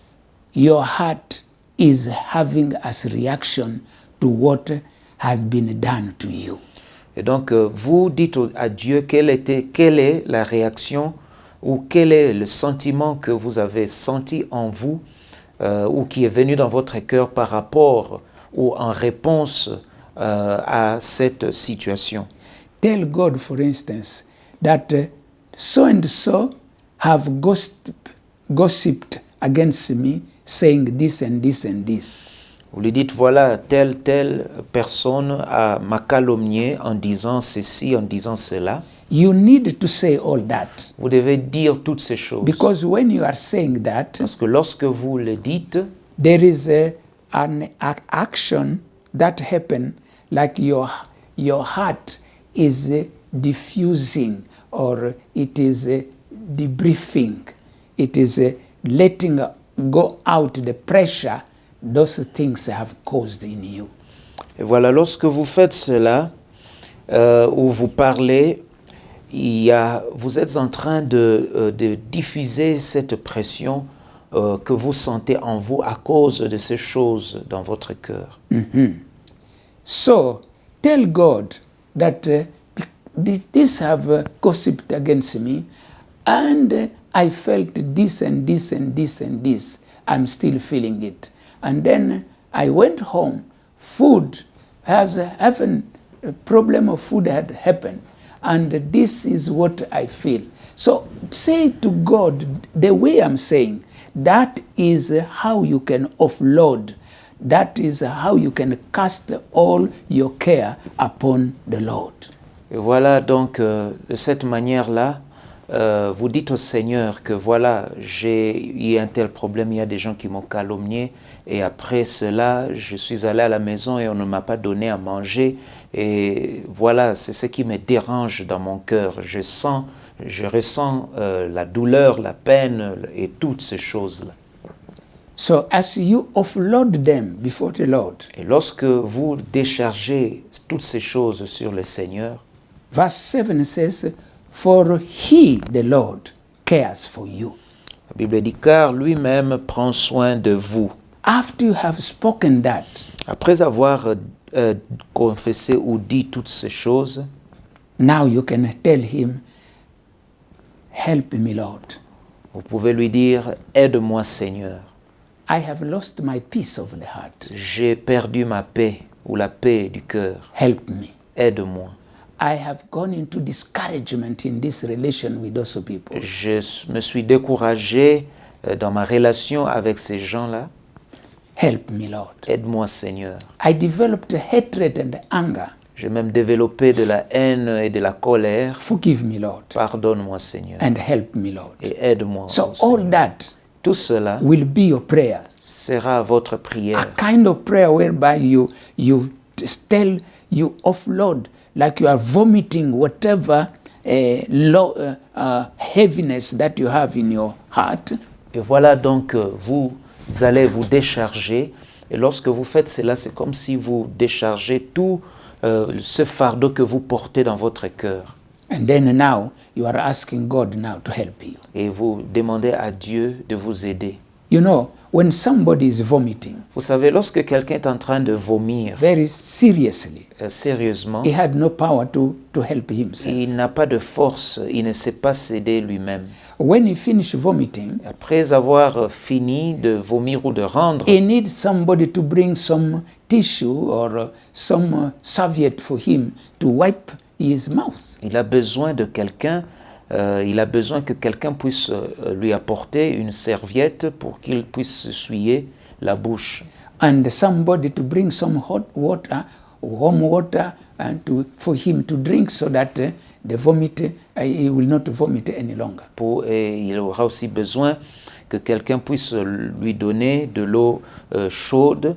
your heart is having as reaction to what has been done to you. Et donc, vous dites à Dieu quelle est la réaction ou quel est le sentiment que vous avez senti en vous ou qui est venu dans votre cœur par rapport ou en réponse à cette situation. Tell God, for instance, that so and so have gossiped against me, saying this and this and this. Vous lui dites, voilà, telle personne m'a calomnié en disant ceci, en disant cela. You need to say all that. Vous devez dire toutes ces choses. Because when you are saying that, Parce que lorsque vous le dites, there is an action that happen, like your heart is diffusing, or it is debriefing. It is letting go out the pressure those things have caused in you. et voilà, lorsque vous faites cela, ou vous parlez, vous êtes en train de diffuser cette pression que vous sentez en vous à cause de ces choses dans votre cœur. So tell God that this have gossiped against me, and I felt this and this and this and this. I'm still feeling it. And then I went home. Food has happened. A problem of food had happened, and this is what I feel. So say to God the way I'm saying. That is how you can offload. That is how you can cast all your care upon the Lord. Et voilà, donc, de cette manière-là, vous dites au Seigneur que voilà, j'ai eu un tel problème, il y a des gens qui m'ont calomnié, et après cela, je suis allé à la maison et on ne m'a pas donné à manger, et voilà, c'est ce qui me dérange dans mon cœur. Je ressens la douleur, la peine et toutes ces choses-là. So as you offload them before the Lord, Et lorsque vous déchargez toutes ces choses sur le Seigneur, verse 7 says, "For he, the Lord, cares for you." la Bible dit, car lui-même prend soin de vous. After you have spoken that, Après avoir confessé ou dit toutes ces choses, now you can tell him, "Help me, Lord. vous pouvez lui dire, aide-moi Seigneur. I have lost my peace of the heart. J'ai perdu ma paix ou la paix du cœur. Help me. Aide-moi. I have gone into discouragement in this relation with those people. Je me suis découragé dans ma relation avec ces gens-là. Help me, Lord. Aide-moi Seigneur. I developed hatred and anger. J'ai même développé de la haine et de la colère. Forgive me, Lord. Pardonne-moi Seigneur. And help me, Lord. Et aide-moi. So oh all Seigneur. that Tout cela will be your prayers. sera votre A prière. kind of prayer whereby you offload, like you are vomiting whatever heaviness that you have in your heart. Et voilà donc vous allez vous décharger. Et lorsque vous faites cela, c'est comme si vous déchargez tout ce fardeau que vous portez dans votre cœur. And then now you are asking God now to help you. Et vous demandez à Dieu de vous aider. You know, when somebody is vomiting Vous savez, lorsque quelqu'un est en train de vomir very seriously, sérieusement, he had no power to help himself. il n'a pas de force, il ne sait pas s'aider lui-même. When he finished vomiting, Après avoir fini de vomir ou de rendre, he needs somebody to bring some tissue or some serviette for him to wipe his mouth. il a besoin de quelqu'un, il a besoin que quelqu'un puisse lui apporter une serviette pour qu'il puisse s'essuyer la bouche. And somebody to bring some hot water, warm water, and for him to drink so that the vomit, he will not vomit any longer. Et il aura aussi besoin que quelqu'un puisse lui donner de l'eau chaude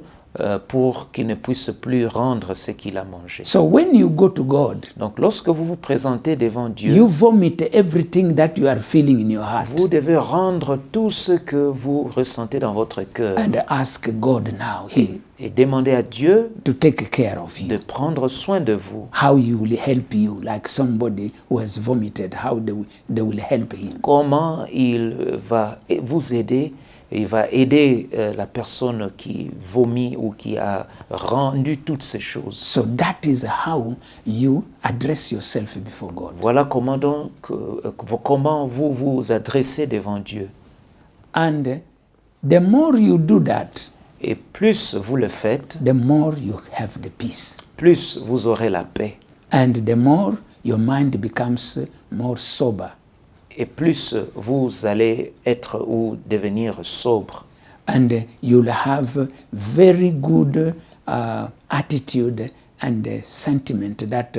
pour qu'il ne puisse plus rendre ce qu'il a mangé. So when you go to God, Donc lorsque vous vous présentez devant Dieu, you vomit everything that you are feeling in your heart vous devez rendre tout ce que vous ressentez dans votre cœur and ask God now him et demander à Dieu to take care of de you. prendre soin de vous. How he will help you, like somebody who has vomited, how they will help him. Comment il va vous aider. Il va aider la personne qui vomit ou qui a rendu toutes ces choses. So that is how you address yourself before God. Voilà comment donc comment vous vous adressez devant Dieu. And the more you do that, Et plus vous le faites, the more you have the peace. plus vous aurez la paix. And the more your mind becomes more sober. Et plus vous allez être ou devenir sobre. And you'll have very good attitude and sentiment that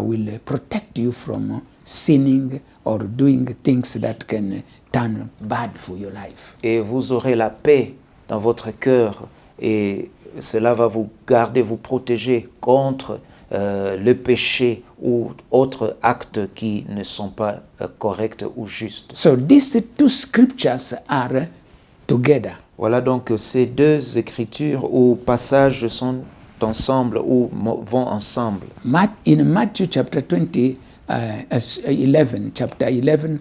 will protect you from sinning or doing things that can turn bad for your life. Et vous aurez la paix dans votre cœur et cela va vous garder, vous protéger contre le péché ou autres actes qui ne sont pas corrects ou justes. So these two scriptures are together. Voilà donc ces deux écritures ou passages sont ensemble ou vont ensemble. In Matthew chapter 11, chapter 11,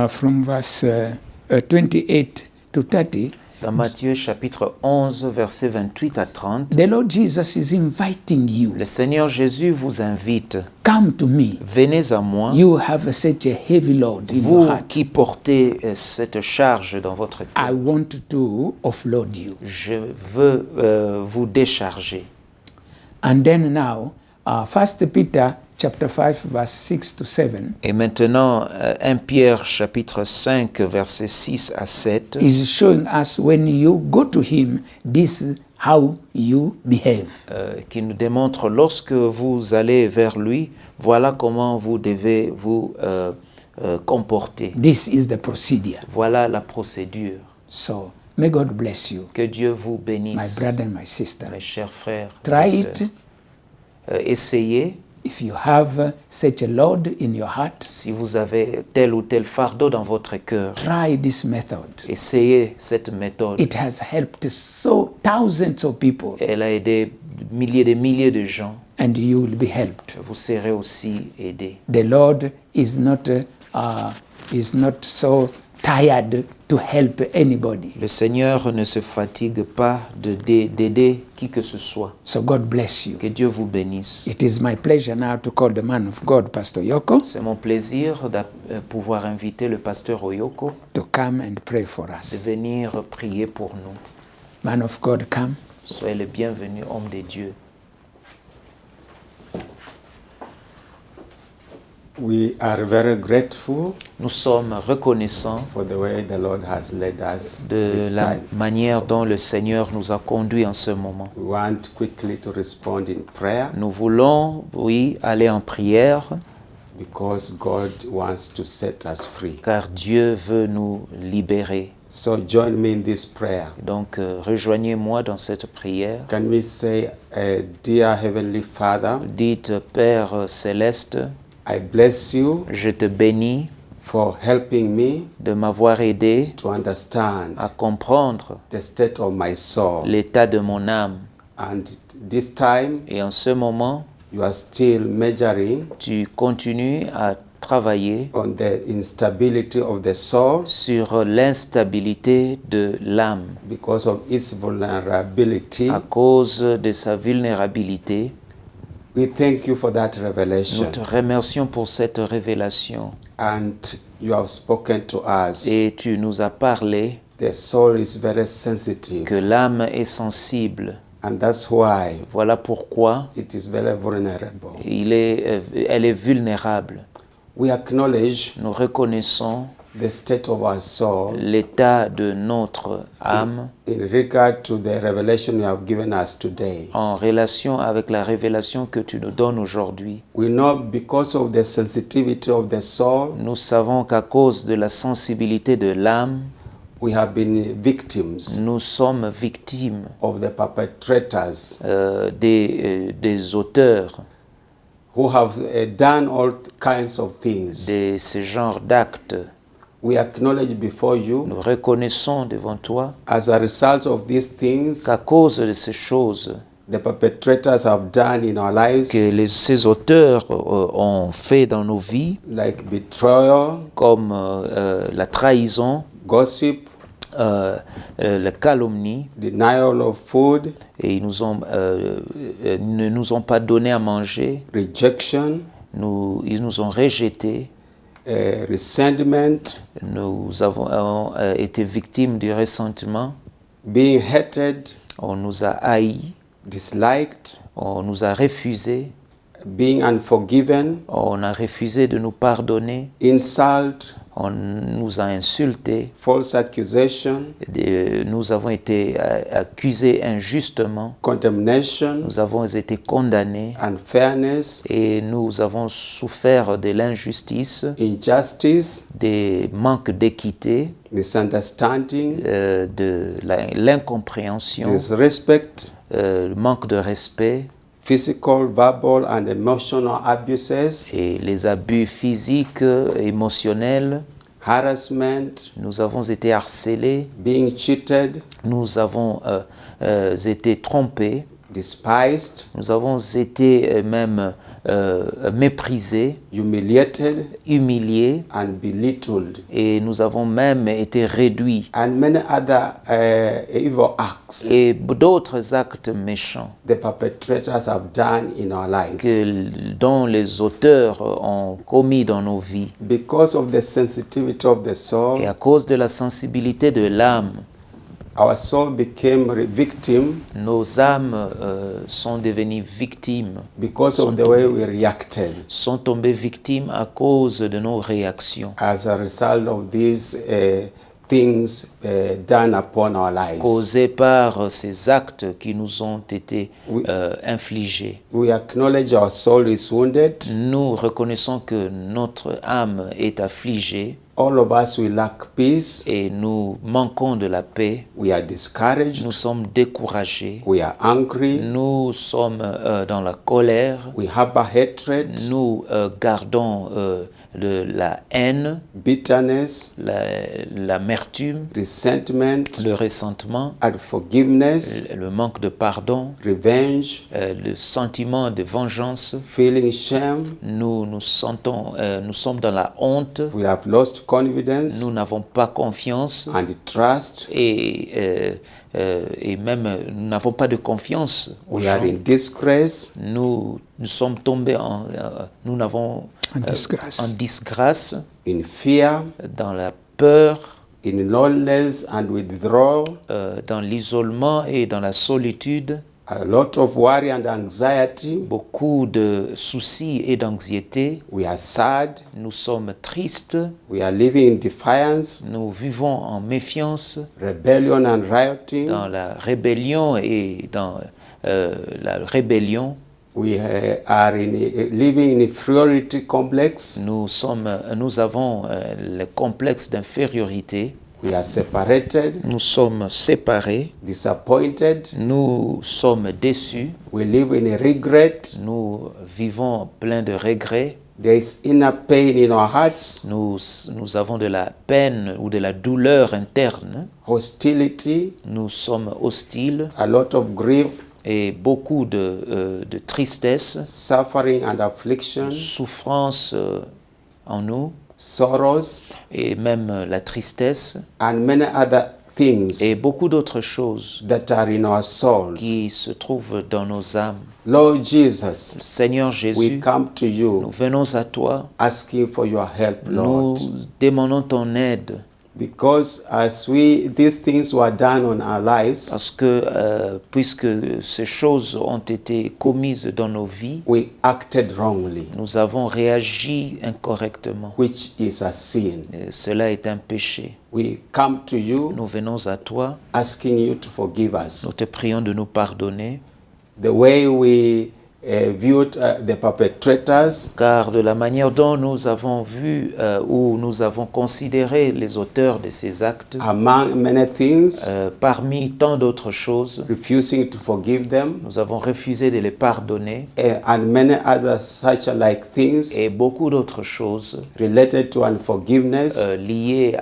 from verse 28 to 30, Dans Matthieu chapitre 11, versets 28 à 30, the Lord Jesus is inviting you. le Seigneur Jésus vous invite. Come to me. Venez à moi, You have such a heavy load in your vous heart. qui portez cette charge dans votre I cœur. want to offload you. Je veux vous décharger. And then now, 1 Peter chapter 5, verse 6 to 7 Et maintenant, 1 Pierre chapitre 5, versets 6 à 7, is showing us when you go to him, this is how you behave. qui nous démontre lorsque vous allez vers lui, voilà comment vous devez vous comporter. This is the procedure. Voilà la procédure. So may God bless you, Que Dieu vous my bénisse, brother and my sister. mes chers frères. Try et it. sœurs. Essayez, If you have such a load in your heart, si vous avez tel ou tel fardeau dans votre cœur, try this method. essayez cette méthode. It has helped so thousands of people, Elle a aidé des milliers de gens. and you will be helped. Vous serez aussi aidés. The Lord is not so tired to help anybody. Le Seigneur ne se fatigue pas d'aider qui que ce soit. So God bless you. Que Dieu vous bénisse. It is my pleasure now to call the man of God, Pastor Yoko, C'est mon plaisir de pouvoir inviter le pasteur Oyoko to come and pray for de us. venir prier pour nous. Man of God, come. Soyez les bienvenus, hommes de Dieu. We are very grateful Nous sommes reconnaissants for the way the Lord has led us de this la time. manière dont le Seigneur nous a conduits en ce moment. We want quickly to respond in prayer Nous voulons, oui, aller en prière because God wants to set us free. car Dieu veut nous libérer. So join me in this prayer. Donc, rejoignez-moi dans cette prière. Can we say, Dear Heavenly Father, Dites, Père céleste, I bless you je te bénis for helping me de m'avoir aidé to understand à comprendre the state of my soul. l'état de mon âme. And this time, Et en ce moment, you are still measuring tu continues à travailler on the instability of the soul sur l'instabilité de l'âme because of its vulnerability. à cause de sa vulnérabilité. We thank you for that Nous revelation. te remercions pour cette révélation And you have spoken to us. et tu nous as parlé The soul is very sensitive. que l'âme est sensible. And that's why Voilà pourquoi it is very vulnerable. elle est vulnérable. We acknowledge Nous reconnaissons the state of our soul l'état de notre âme in regard to the revelation you have given us today. en relation avec la révélation que tu nous donnes aujourd'hui. We know because of the sensitivity of the soul, Nous savons qu'à cause de la sensibilité de l'âme, we have been victims nous sommes victimes of the perpetrators des auteurs who have done all kinds of things. de ce genre d'actes. We acknowledge before you, Nous reconnaissons devant toi as a result of these things qu'à cause de ces choses the perpetrators have done in our lives, que ces auteurs ont fait dans nos vies, like betrayal, comme la trahison, gossip, la calomnie, denial of food, et ils ne nous ont pas donné à manger, rejection, ils nous ont rejetés, resentment, nous avons été victimes du ressentiment, being hated, on nous a haïs, disliked, on nous a refusés, being unforgiven, on a refusé de nous pardonner, insult, On nous a insultés, false accusation, nous avons été accusés injustement, condemnation, nous avons été condamnés unfairness, et nous avons souffert de l'injustice, injustice, des manques d'équité, misunderstanding, de l'incompréhension, disrespect, le manque de respect physical, verbal, and emotional abuses, et les abus physiques, émotionnels. harassment, Nous avons été harcelés, being cheated, nous avons été trompés, despised, nous avons été même méprisés, humiliated, humiliés and belittled, et nous avons même été réduits. and many other evil acts Et d'autres actes méchants the perpetrators have done in our lives. dont les auteurs ont commis dans nos vies. Because of the sensitivity of the soul, Et à cause de la sensibilité de l'âme, our soul became a victim nos âmes sont devenues victimes, because of the way we reacted sont tombées victimes à cause de nos réactions, as a result of these things done upon our lives. causées par ces actes qui nous ont été infligés. We acknowledge our soul is wounded. Nous reconnaissons que notre âme est affligée All of us, we lack peace. et nous manquons de la paix. We are discouraged. Nous sommes découragés. We are angry. Nous sommes dans la colère. We harbor hatred, Nous gardons la haine, bitterness, l'amertume, resentment, le ressentement, unforgiveness, le manque de pardon, revenge, le sentiment de vengeance. feeling shame. Nous sommes dans la honte. We have lost confidence Nous n'avons pas confiance and trust. et même nous n'avons pas de confiance aux We are gens. in disgrace. Nous sommes tombés nous n'avons En disgrâce. en disgrâce, In fear, dans la peur, in loneliness and withdrawal, dans l'isolement et dans la solitude, a lot of worry and anxiety. beaucoup de soucis et d'anxiété. We are sad. Nous sommes tristes, We are living in defiance, nous vivons en méfiance, rebellion and rioting. dans la rébellion et dans la rébellion. We are living in inferiority complex. Nous avons le complexe d'infériorité. We are separated, Nous sommes séparés. disappointed. Nous sommes déçus. We live in regret. Nous vivons plein de regrets. There is inner pain in our hearts, Nous avons de la peine ou de la douleur interne. hostility, Nous sommes hostiles a lot of grief, et beaucoup de tristesse, suffering and affliction, souffrance en nous sorrows, et même la tristesse and many other things et beaucoup d'autres choses that are in our souls. qui se trouvent dans nos âmes. Lord Jesus, Seigneur we Jésus, come to nous you venons à toi, asking for your help, nous Lord. demandons ton aide Because as these things were done on our lives, parce que puisque ces choses ont été commises dans nos vies, we acted wrongly, nous avons réagi incorrectement. which is a sin. Et cela est un péché. We come to you Nous venons à toi, asking you to forgive us. nous te prions de nous pardonner, The way we viewed the perpetrators, car de la manière dont nous avons vu ou nous avons considéré les auteurs de ces actes, among many things, parmi tant d'autres choses, refusing to forgive them, nous avons refusé de les pardonner and many other such like things et beaucoup d'autres choses related to unforgiveness, liées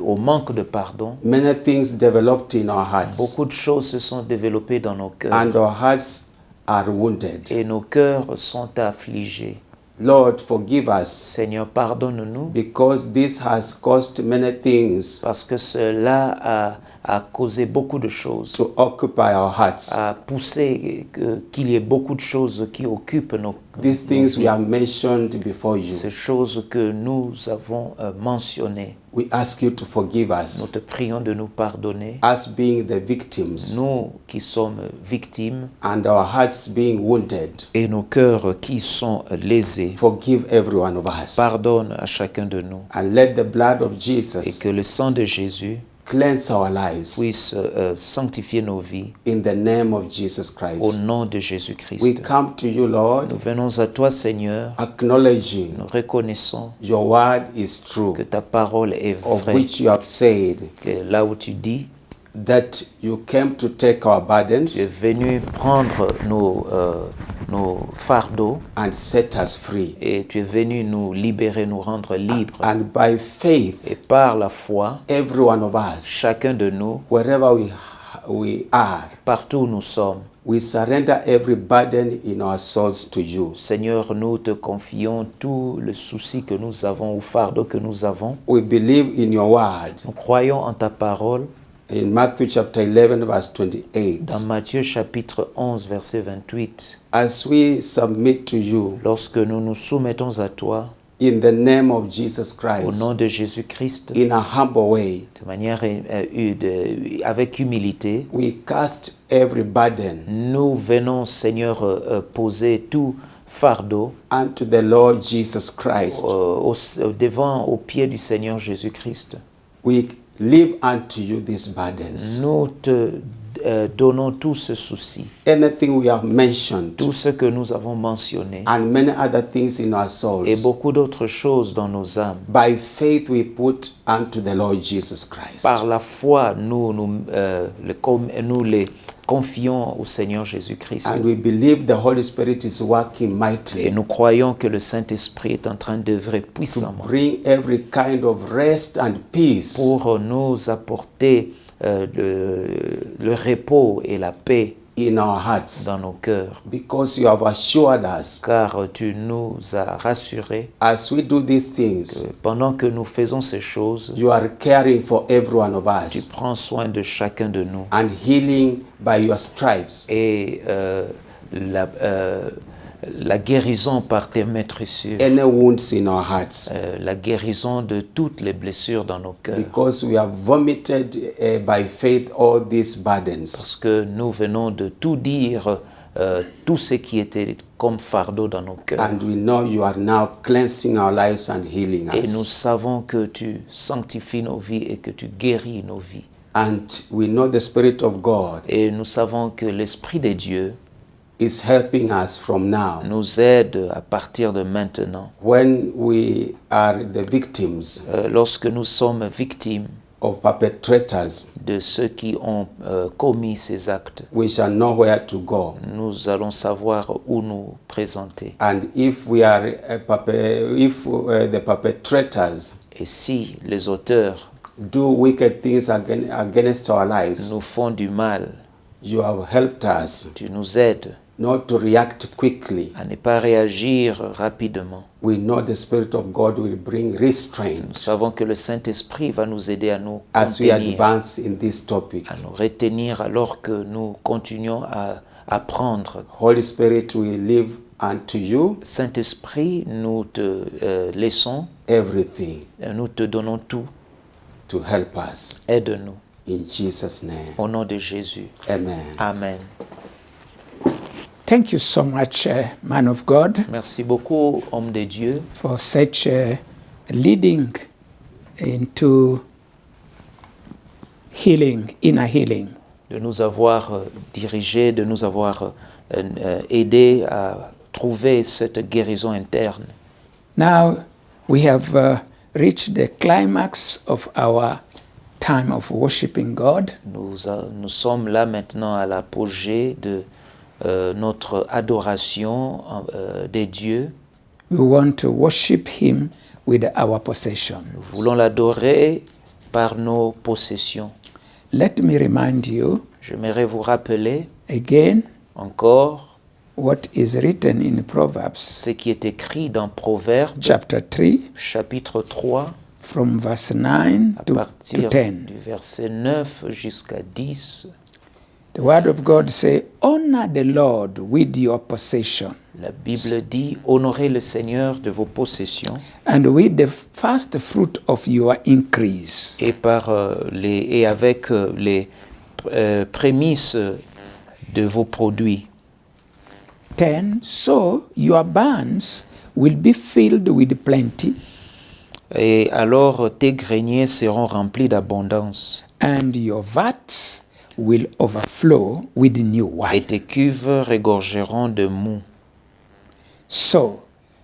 au manque de pardon. many things developed in our hearts, Beaucoup de choses se sont développées dans nos cœurs and our hearts are wounded. et nos cœurs sont affligés. Lord, forgive us, Seigneur, pardonne-nous because this has caused many things parce que cela a causé beaucoup de choses, to occupy our hearts. a poussé qu'il y ait beaucoup de choses qui occupent nos These things we vies. have mentioned before you. Ces choses que nous avons mentionnées, We ask you to forgive nous us, te prions de nous pardonner, us being the victims nous qui sommes victimes and our hearts being wounded. et nos cœurs qui sont lésés. Forgive every one of us. Pardonne à chacun de nous And let the blood of et Jesus que le sang de Jésus cleanse our lives puisse sanctifier nos vies in the name of Jesus au Christ. nom de We Jésus-Christ. come to you, Lord, Nous venons à toi, Seigneur, acknowledging nous reconnaissons your word is true, que ta parole est of vraie, which you have said que là où tu dis, that you came to take our tu es burdens venu prendre nos fardeaux and set us free. et tu es venu nous libérer, nous rendre libres. And by faith, Et par la foi, every one of us, chacun de nous, wherever we are, partout où nous sommes, we surrender every burden in our souls to you. Seigneur, nous te confions tout le souci que nous avons ou fardeau que nous avons. We believe in your word. Nous croyons en ta parole. In Matthew chapter 11, verse 28, Dans Matthieu chapitre 11, verset 28, as we submit to you lorsque nous nous soumettons à toi, in the name of Jesus au Christ, nom de Jésus-Christ, in a humble way, de manière avec humilité, we cast every burden nous venons, Seigneur, poser tout fardeau unto the Lord Jesus Christ. devant, au pied du Seigneur Jésus-Christ. We leave unto you these burdens. Nous te donnons tout ce souci, Anything we have mentioned tout ce que nous avons mentionné and many other things in our et souls, beaucoup d'autres choses dans nos âmes. by faith we put unto the Lord Jesus Christ. Par la foi, nous les confions au Seigneur Jésus-Christ. And we believe the Holy Spirit is working Et mightily nous croyons que le Saint-Esprit est en train d'œuvrer to puissamment bring every kind of rest and peace pour nous apporter le repos et la paix in our hearts, dans nos cœurs. because you have assured us Car tu nous as rassurés as we do these things, que pendant que nous faisons ces choses, you are caring for every one of tu us prends soin de chacun de nous. and healing by your stripes. Et la guérison par tes meurtrissures, Any wounds in our hearts, la guérison de toutes les blessures dans nos cœurs. because we have vomited by faith all these burdens. Parce que nous venons de tout dire, tout ce qui était comme fardeau dans nos cœurs. And we know you are now cleansing our lives and healing Et nous us. savons que tu sanctifies nos vies et que tu guéris nos vies. And we know the Spirit of God Et nous savons que l'Esprit de Dieu is helping us from now. nous aide à partir de maintenant. When we are the victims Lorsque nous sommes victimes of perpetrators, de ceux qui ont commis ces actes, we shall know where to go. nous allons savoir où nous présenter. And if we are the perpetrators Et si les auteurs do wicked things against our lives, nous font du mal, you have helped us tu nous aides not to react quickly. à ne pas réagir rapidement. We know the Spirit of God will bring Nous restraint savons que le Saint-Esprit va nous aider à nous as we contenir, advance in this topic. à nous retenir alors que nous continuons à apprendre. Holy Spirit, we live unto you Saint-Esprit, nous te laissons, everything nous te donnons tout. to help us. Aide-nous. In Jesus' name, Au nom de Jésus. amen. Amen. Thank you so much, man of God, Merci beaucoup, homme de Dieu, for such leading into healing, inner healing. de nous avoir dirigés, de nous avoir aidés à trouver cette guérison interne. Now we have reached the climax of our time of worshiping God. Nous sommes là maintenant à l'apogée de notre adoration des dieux. We want to worship Him with our possession. Nous voulons l'adorer par nos possessions. Let me remind you J'aimerais vous rappeler again encore what is written in Proverbs ce qui est écrit dans Proverbes, chapter 3, chapitre 3, from verse 9 à to partir 10. du verset 9 jusqu'à 10. The word of God say, honor the Lord with your possession La Bible dit, honorez le Seigneur de vos possessions and with the first fruit of your increase. et, avec les prémices de vos produits. 10. So your barns will be filled with plenty, Et alors tes greniers seront remplis d'abondance and your vats will overflow with new et wine. tes cuves regorgeront de mou. So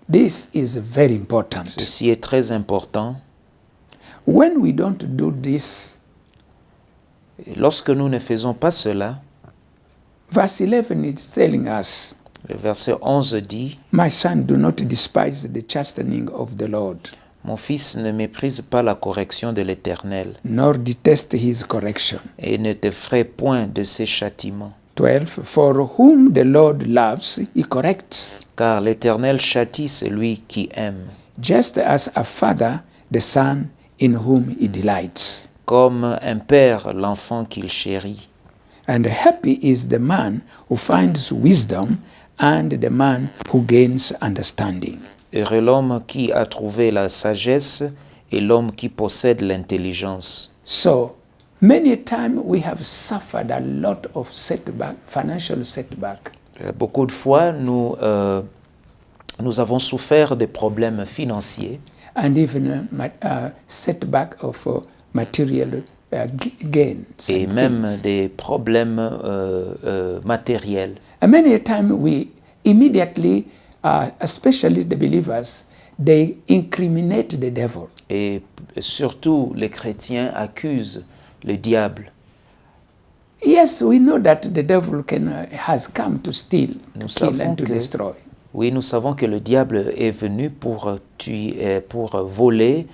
this is very important. Ceci est très important. When we don't do this, Et lorsque nous ne faisons pas cela, verse 11 is telling us, le verset 11 dit, my son, do not despise the chastening of the Lord, mon fils, ne méprise pas la correction de l'Éternel nor detest his correction. et ne t'effraie point de ses châtiments. 12. For whom the Lord loves, he corrects, Car l'Éternel châtie celui qui aime, just as a father the son in whom he delights. comme un père l'enfant qu'il chérit. And happy is the man who finds wisdom and the man who gains understanding. Heureux l'homme qui a trouvé la sagesse et l'homme qui possède l'intelligence. So many times we have suffered a lot of setback, financial setback. Beaucoup de fois, nous avons souffert des problèmes financiers And even setback of material gains. et and même things. des problèmes matériels. And many a time we immediately, especially the believers, they incriminate the devil. Et surtout, les chrétiens accusent le diable. Yes, we know that the devil has come to steal, to Nous kill, savons and to que- destroy. Oui, nous savons que le diable est venu pour tuer, pour voler,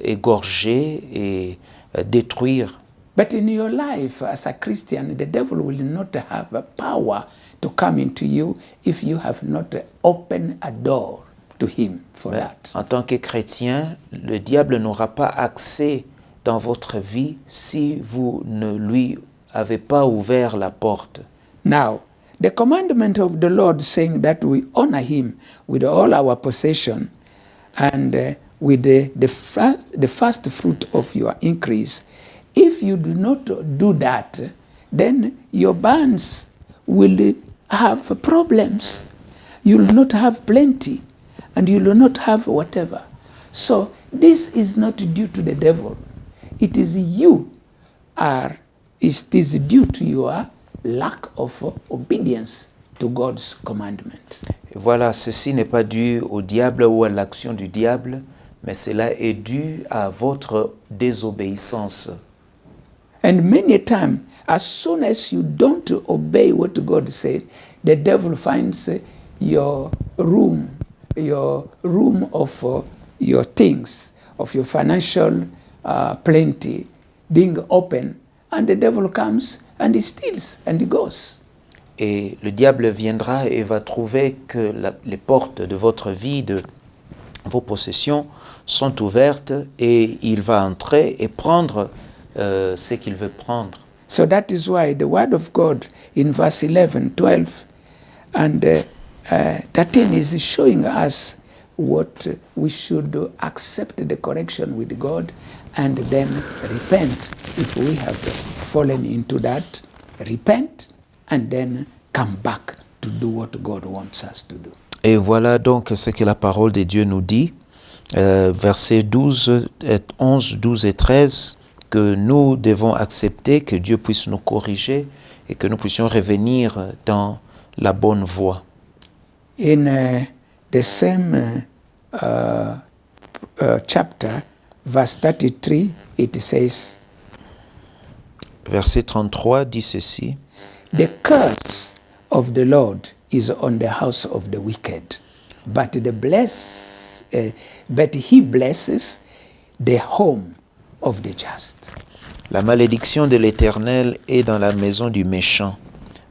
égorger et détruire. But in your life as a Christian, the devil will not have a power to come into you if you have not opened a door to him for Mais that. en tant que chrétien, le diable n'aura pas accès dans votre vie si vous ne lui avez pas ouvert la porte. Now, the commandment of the Lord saying that we honor him with all our possession and with the first fruit of your increase. If you do not do that, then your barns will have problems. You will not have plenty and you will not have whatever. So this is not due to the devil. It is it is due to your lack of obedience to God's commandment. Et voilà, ceci n'est pas dû au diable ou à l'action du diable, mais cela est dû à votre désobéissance. And many a time, as soon as you don't obey what God said, the devil finds your room of your things, of your financial plenty being open, and the devil comes and he steals and he goes. Et le diable viendra et va trouver que les portes de votre vie, de vos possessions, sont ouvertes et il va entrer et prendre ce qu'il veut prendre. So that is why the word of God in verse 11, 12, and 13 is showing us what we should accept the correction with God and then repent. If we have fallen into that, repent and then come back to do what God wants us to do. Et voilà donc ce que la parole de Dieu nous dit, versets 11, 12 et 13, que nous devons accepter que Dieu puisse nous corriger et que nous puissions revenir dans la bonne voie. In the same chapter, verse 33, it says, Verset 33 dit ceci, the curse of the Lord is on the house of the wicked, but he blesses the home of the just. la malédiction de l'Éternel est dans la maison du méchant,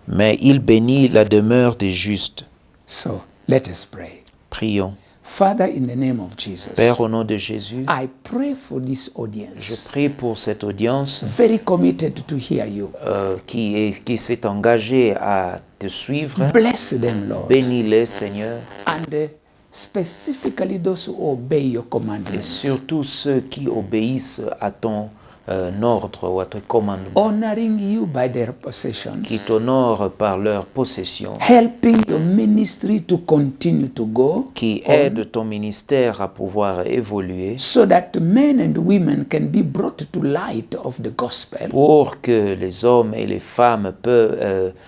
mais il bénit la demeure des justes. So let us pray. Prions. Father, in the name of Jesus, Père, au nom de Jésus, I pray for this je audience, prie pour cette audience very committed to hear you. qui s'est engagée à te suivre. Bless them, Lord, Bénis-les, Seigneur, and specifically those who obey your et commandments, surtout ceux qui obéissent à ton ordre ou à tes commandements, honoring you by their qui possessions, t'honorent par leur possession, helping your ministry to continue to go, qui aident ton ministère à pouvoir évoluer, so that men and women can be brought to light of the gospel, pour que les hommes et les femmes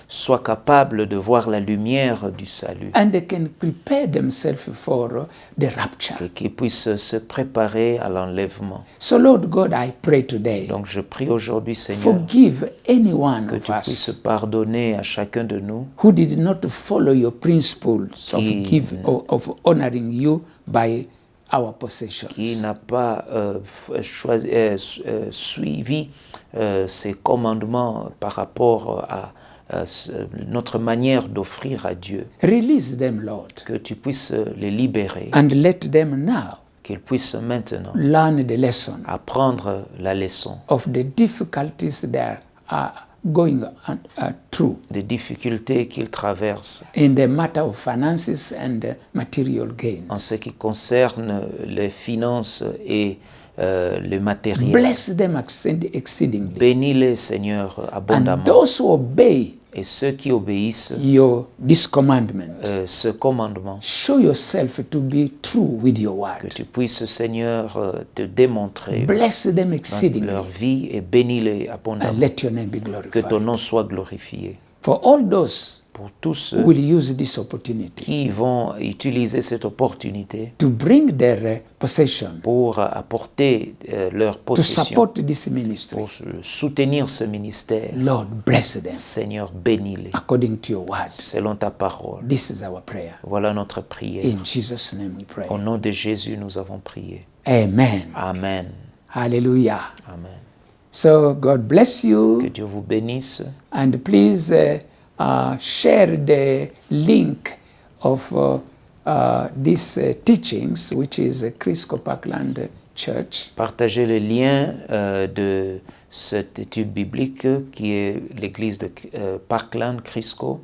soient capables de voir la lumière du salut and they can prepare themselves for the rapture. et qu'ils puissent se préparer à l'enlèvement. So, Lord God, I pray today, Donc je prie aujourd'hui, Seigneur, forgive any one que of tu puisses us pardonner à chacun de nous who did not follow your principles of Qui- of honoring you by our qui possessions. n'a pas suivi ces commandements par rapport à notre manière d'offrir à Dieu. Release them, Lord, Que tu puisses les libérer, and let them now qu'ils puissent maintenant learn the lesson apprendre la leçon of the difficulties they are going through des difficultés qu'ils traversent in the matter of finances and material en ce gains. qui concerne les finances et le matériel. Bless them exceedingly. Bénis-les, Seigneur, And abondamment. those who obey Et ceux qui obéissent this commandment, ce commandement, show yourself to be true with your que word. tu puisses, Seigneur, te démontrer Bless them dans leur exceedingly, vie et bénis-les and abondamment. let your name be Que ton glorified. nom soit glorifié. For all those Pour tous who ceux will use this opportunity qui vont utiliser cette opportunité to bring their possession, pour apporter leur to possession, support this ministry, pour soutenir ce ministère, Lord, bless them Seigneur, bénis-les according to your word. selon ta parole. This is our prayer. Voilà notre prière. In Jesus' name we pray. Au nom de Jésus, nous avons prié. Amen. Amen. Hallelujah. Amen. So God bless Que you, Dieu vous bénisse. and please share the link of these teachings, which is Crisco Parkland Church, Partagez le lien de cette étude biblique qui est l'église de Parkland, Crisco,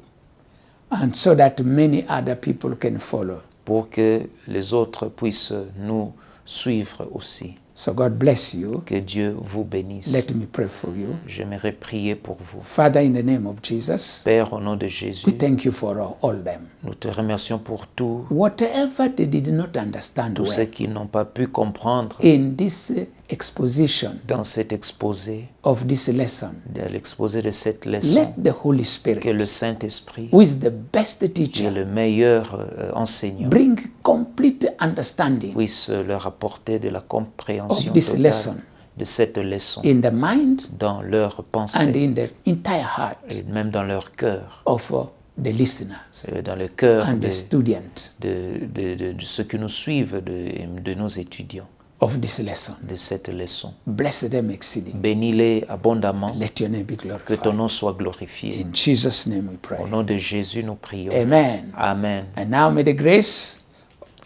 and so that many other people can follow. pour que les autres puissent nous suivre aussi. So God bless you. Que Dieu vous bénisse. Let me pray for you. J'aimerais prier pour vous. Father, in the name of Jesus, Père, au nom de Jésus, we thank you for all them. nous te remercions pour tout, Whatever they did not understand tous ceux well qui n'ont pas pu comprendre in this exposition dans cet exposé, of this lesson, de l'exposé de cette leçon, let the Holy que Spirit, le Saint-Esprit, who is the best qui est teacher, le meilleur enseignant, bring complete understanding puisse leur apporter de la compréhension of this totale lesson de cette leçon in the mind dans leur and pensée in the entire heart et même dans leur cœur, of the listeners dans le cœur and de, the students de ceux qui nous suivent, de nos étudiants, of this lesson. de cette leçon. Bless them exceedingly. Bénis-les abondamment, Let your name be que ton glorified. nom soit glorifié. In Jesus' name we pray. Au nom de Jésus, nous prions. Amen. Amen. And now may the grace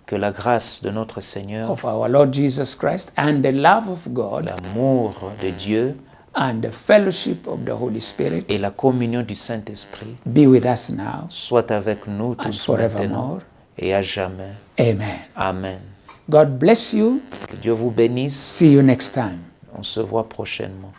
Que la grâce de notre Seigneur, of our Lord Jesus Christ and the love of God l'amour de Dieu and the fellowship of the Holy Spirit et la communion du Saint-Esprit be with us now soient avec nous and tous maintenant forevermore. et à jamais. Amen. Amen. God bless you. Que Dieu vous bénisse. See you next time. On se voit prochainement.